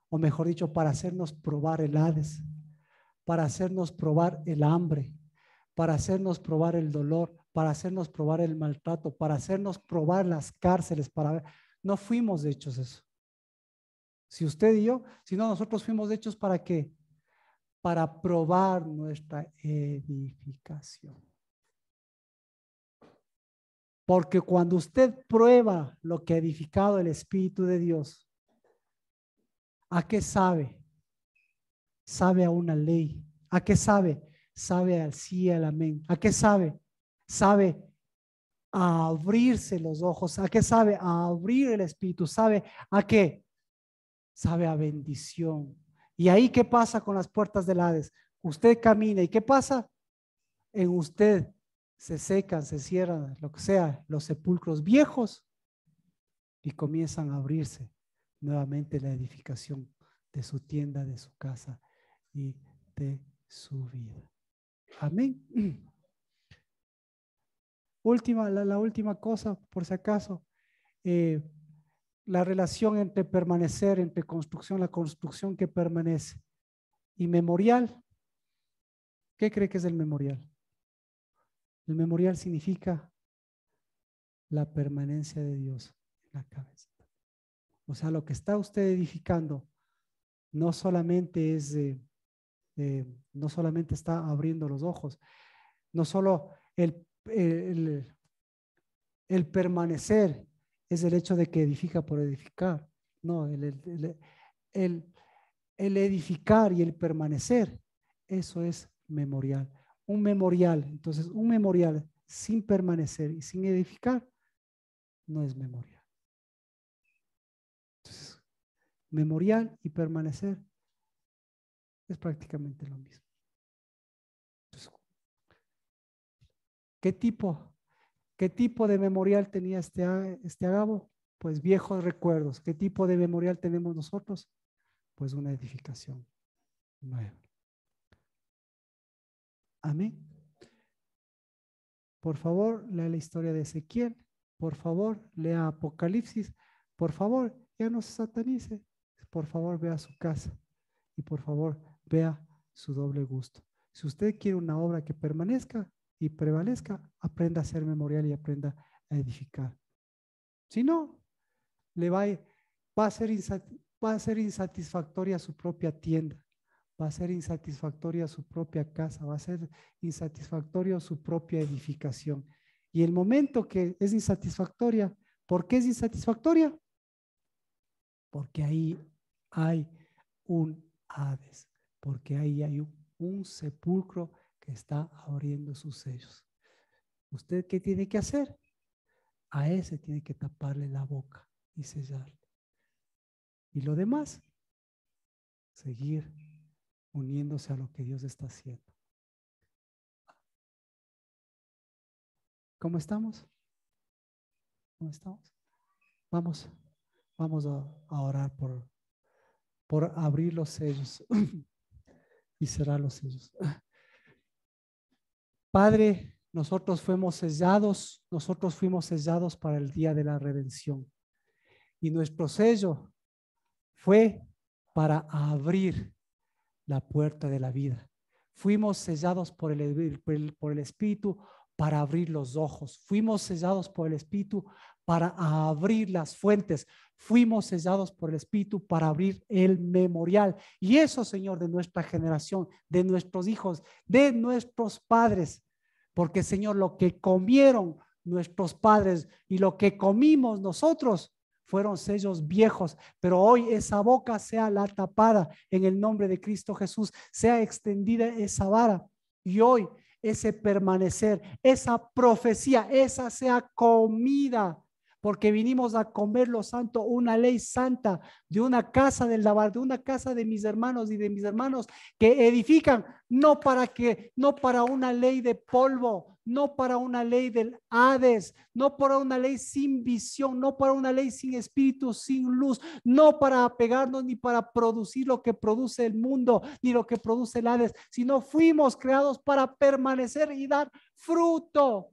O mejor dicho, para hacernos probar el Hades, para hacernos probar el hambre, para hacernos probar el dolor, para hacernos probar el maltrato, para hacernos probar las cárceles, no fuimos hechos eso. Si usted y yo, si no, nosotros fuimos hechos ¿para qué? Para probar nuestra edificación. Porque cuando usted prueba lo que ha edificado el Espíritu de Dios, ¿a qué sabe? Sabe a una ley, ¿A qué sabe? Sabe al sí, al amén. ¿A qué sabe? Sabe a abrirse los ojos. ¿A qué sabe? A abrir el espíritu. ¿Sabe a qué? Sabe a bendición. ¿Y ahí qué pasa con las puertas del Hades? Usted camina y ¿qué pasa? En usted se secan, se cierran, lo que sea, los sepulcros viejos y comienzan a abrirse nuevamente la edificación de su tienda, de su casa y de su vida. Amén. La última cosa, por si acaso, la relación entre permanecer, entre construcción, la construcción que permanece y memorial. ¿Qué cree que es el memorial? El memorial significa la permanencia de Dios en la cabeza. O sea, lo que está usted edificando no solamente es, no solamente está abriendo los ojos, no solo el permanecer es el hecho de que edifica por edificar. No, el edificar y el permanecer, eso es memorial. Un memorial, entonces un memorial sin permanecer y sin edificar no es memorial. Entonces, memorial y permanecer es prácticamente lo mismo. Entonces, ¿qué tipo de memorial tenía este Agabo? Pues viejos recuerdos. ¿Qué tipo de memorial tenemos nosotros? Pues una edificación nueva. Amén. Por favor, lea la historia de Ezequiel. Por favor, lea Apocalipsis. Por favor, ya no se satanice. Por favor, vea su casa. Y por favor, vea su doble gusto. Si usted quiere una obra que permanezca y prevalezca, aprenda a hacer memorial y aprenda a edificar. Si no, va a ser insatisfactoria su propia tienda. Va a ser insatisfactoria su propia casa, va a ser insatisfactorio su propia edificación. Y el momento que es insatisfactoria, ¿por qué es insatisfactoria? Porque ahí hay un Hades, porque ahí hay un sepulcro que está abriendo sus sellos. ¿Usted qué tiene que hacer? A ese tiene que taparle la boca y sellarle. Y lo demás, seguir uniéndose a lo que Dios está haciendo. ¿Cómo estamos? ¿Cómo estamos? Vamos a orar por abrir los sellos y cerrar los sellos. Padre, nosotros fuimos sellados para el día de la redención. Y nuestro sello fue para abrir la puerta de la vida. Fuimos sellados por el Espíritu para abrir los ojos. Fuimos sellados por el Espíritu para abrir las fuentes. Fuimos sellados por el Espíritu para abrir el memorial. Y eso, Señor, de nuestra generación, de nuestros hijos, de nuestros padres. Porque, Señor, lo que comieron nuestros padres y lo que comimos nosotros fueron sellos viejos, pero hoy esa boca sea la tapada en el nombre de Cristo Jesús, sea extendida esa vara y hoy ese permanecer, esa profecía, esa sea comida, porque vinimos a comer lo santo, una ley santa de una casa del lavar, de una casa de mis hermanos y de mis hermanos que edifican, no para una ley de polvo, no para una ley del Hades, no para una ley sin visión, no para una ley sin espíritu, sin luz, no para apegarnos ni para producir lo que produce el mundo, ni lo que produce el Hades, sino fuimos creados para permanecer y dar fruto.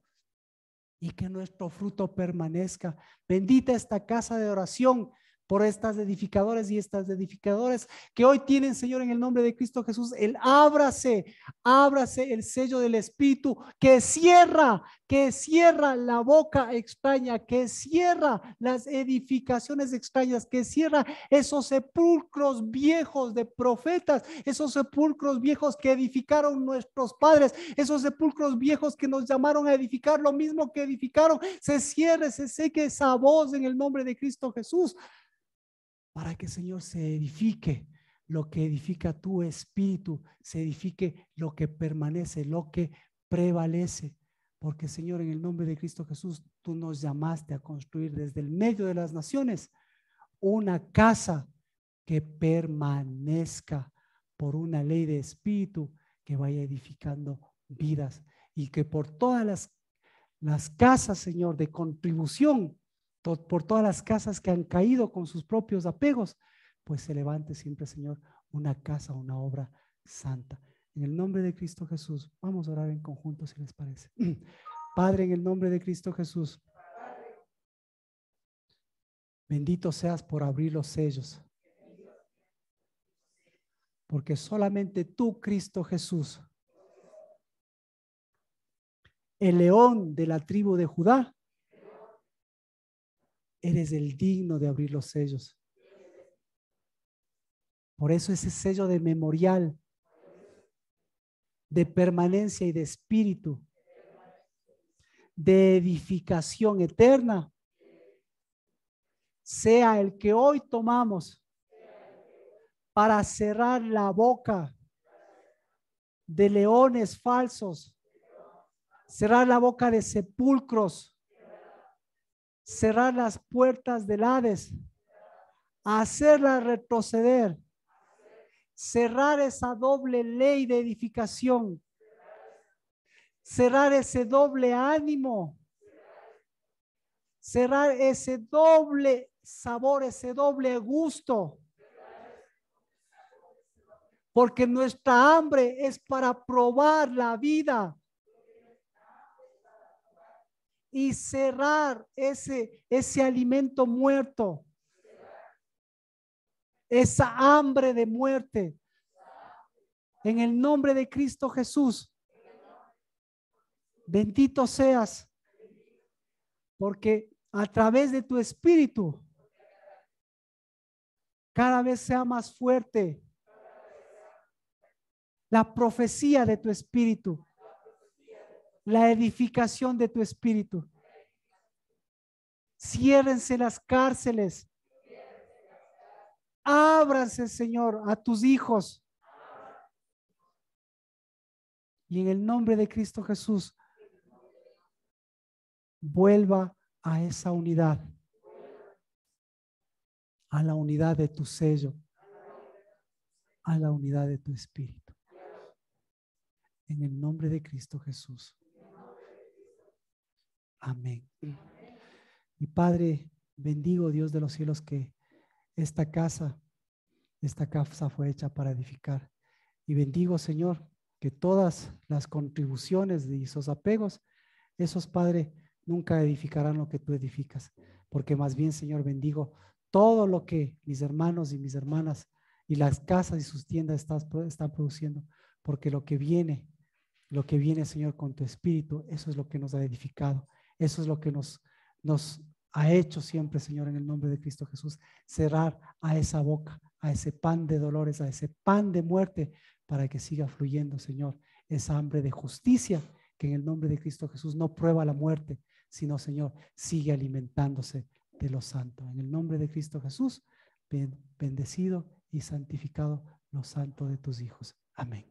Y que nuestro fruto permanezca. Bendita esta casa de oración por estas edificadores y estas edificadores que hoy tienen, Señor, en el nombre de Cristo Jesús, ábrase el sello del Espíritu que cierra la boca extraña, que cierra las edificaciones extrañas, que cierra esos sepulcros viejos de profetas, esos sepulcros viejos que edificaron nuestros padres, esos sepulcros viejos que nos llamaron a edificar lo mismo que edificaron. Se cierre, se seque esa voz en el nombre de Cristo Jesús, para que, Señor, se edifique lo que edifica tu espíritu, se edifique lo que permanece, lo que prevalece. Porque, Señor, en el nombre de Cristo Jesús, tú nos llamaste a construir desde el medio de las naciones una casa que permanezca por una ley de espíritu que vaya edificando vidas, y que por todas las casas, Señor, de contribución, por todas las casas que han caído con sus propios apegos, pues se levante siempre, Señor, una casa, una obra santa. En el nombre de Cristo Jesús, vamos a orar en conjunto, si les parece. Padre, en el nombre de Cristo Jesús, bendito seas por abrir los sellos, porque solamente tú, Cristo Jesús, el león de la tribu de Judá, eres el digno de abrir los sellos. Por eso ese sello de memorial, de permanencia y de espíritu, de edificación eterna, sea el que hoy tomamos para cerrar la boca de leones falsos, cerrar la boca de sepulcros, cerrar las puertas del Hades, hacerla retroceder, cerrar esa doble ley de edificación, cerrar ese doble ánimo, cerrar ese doble sabor, ese doble gusto, porque nuestra hambre es para probar la vida y cerrar ese alimento muerto, esa hambre de muerte. En el nombre de Cristo Jesús, bendito seas, porque a través de tu espíritu cada vez sea más fuerte la profecía de tu espíritu, la edificación de tu espíritu. Ciérrense las cárceles. Ábranse, Señor, a tus hijos. Y en el nombre de Cristo Jesús, vuelva a esa unidad, a la unidad de tu sello, a la unidad de tu espíritu. En el nombre de Cristo Jesús. Amén. Y Padre, bendigo, Dios de los cielos, que esta casa fue hecha para edificar. Y bendigo, Señor, que todas las contribuciones de esos apegos, esos, Padre, nunca edificarán lo que tú edificas. Porque más bien, Señor, bendigo todo lo que mis hermanos y mis hermanas y las casas y sus tiendas están produciendo. Porque lo que viene, Señor, con tu espíritu, eso es lo que nos ha edificado. Eso es lo que nos ha hecho siempre, Señor, en el nombre de Cristo Jesús, cerrar a esa boca, a ese pan de dolores, a ese pan de muerte, para que siga fluyendo, Señor, esa hambre de justicia que en el nombre de Cristo Jesús no prueba la muerte, sino, Señor, sigue alimentándose de lo santo. En el nombre de Cristo Jesús, bendecido y santificado lo santo de tus hijos. Amén.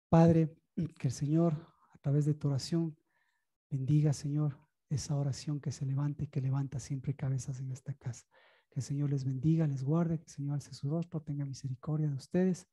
Padre, que el Señor, a través de tu oración, bendiga, Señor, esa oración que se levanta y que levanta siempre cabezas en esta casa. Que el Señor les bendiga, les guarde, que el Señor alce su rostro, tenga misericordia de ustedes,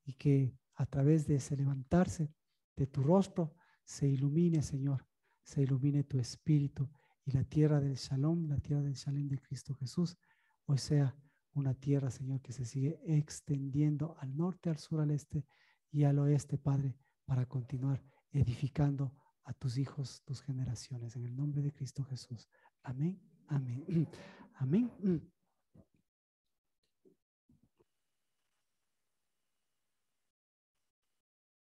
y que a través de ese levantarse de tu rostro se ilumine, Señor, se ilumine tu espíritu, y la tierra del Shalom, la tierra del Shalom de Cristo Jesús, hoy sea una tierra, Señor, que se sigue extendiendo al norte, al sur, al este y al oeste, Padre, para continuar edificando a tus hijos, tus generaciones, en el nombre de Cristo Jesús. Amén, amén, amén.